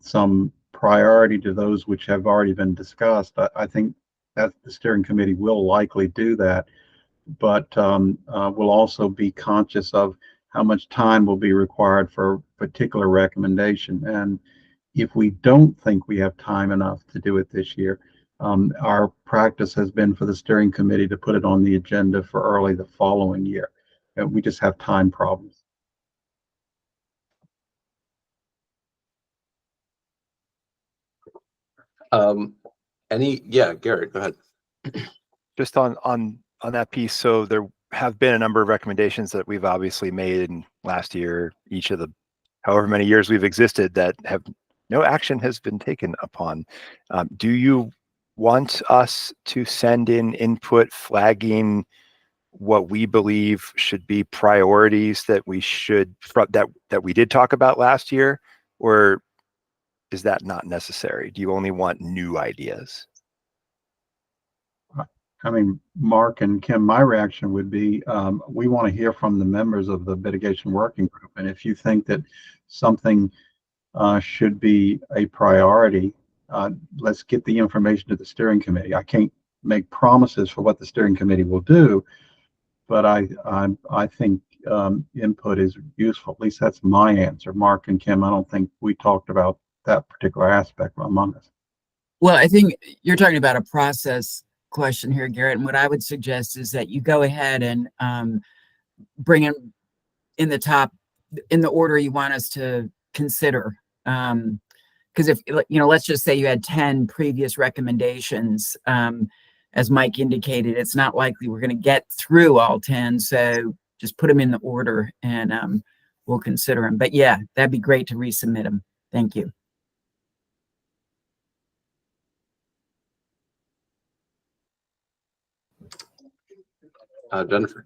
some priority to those which have already been discussed, I think that the steering committee will likely do that. But we'll also be conscious of how much time will be required for a particular recommendation. And if we don't think we have time enough to do it this year, our practice has been for the steering committee to put it on the agenda for early the following year. We just have time problems. Garrett, go ahead. Just on that piece, so there have been a number of recommendations that we've obviously made in last year, each of the however many years we've existed, that have no action has been taken upon. Do you want us to send in input flagging what we believe should be priorities that we should that we did talk about last year, or is that not necessary? Do you only want new ideas? I mean, Mark and Kim, my reaction would be, we want to hear from the members of the mitigation working group. And if you think that something should be a priority, let's get the information to the steering committee. I can't make promises for what the steering committee will do, but I think input is useful. At least that's my answer. Mark and Kim, I don't think we talked about that particular aspect among us. Well, I think you're talking about a process question here, Garrett. And what I would suggest is that you go ahead and bring in the order you want us to consider. Because if, let's just say you had 10 previous recommendations, as Mike indicated, it's not likely we're going to get through all 10. So just put them in the order and we'll consider them. But yeah, that'd be great to resubmit them. Thank you. Jennifer.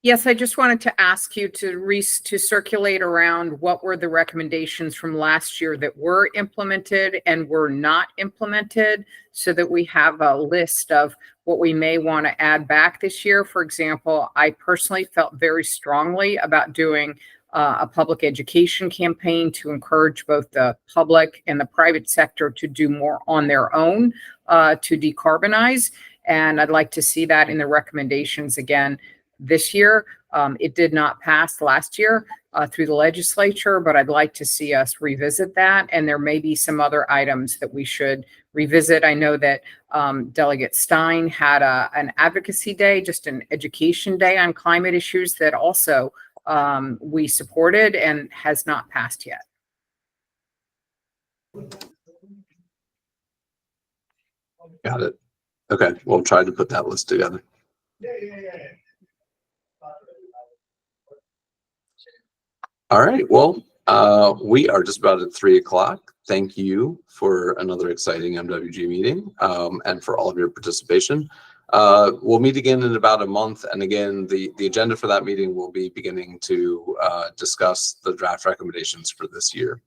Yes, I just wanted to ask you to circulate around what were the recommendations from last year that were implemented and were not implemented, so that we have a list of what we may want to add back this year. For example, I personally felt very strongly about doing a public education campaign to encourage both the public and the private sector to do more on their own to decarbonize. And I'd like to see that in the recommendations again this year. It did not pass last year through the legislature, but I'd like to see us revisit that. And there may be some other items that we should revisit. I know that Delegate Stein had an advocacy day, just an education day on climate issues that also we supported and has not passed yet. Got it. Okay, we'll try to put that list together. All right, well, we are just about at 3 o'clock. Thank you for another exciting MWG meeting and for all of your participation. We'll meet again in about a month. And again, the agenda for that meeting will be beginning to discuss the draft recommendations for this year.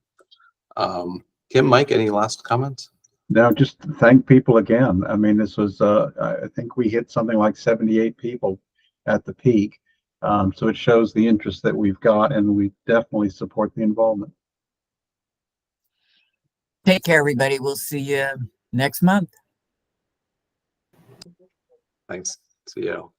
Kim, Mike, any last comments? No, just thank people again. I mean, this was, I think we hit something like 78 people at the peak. So it shows the interest that we've got, and we definitely support the involvement. Take care, everybody. We'll see you next month. Thanks. See you.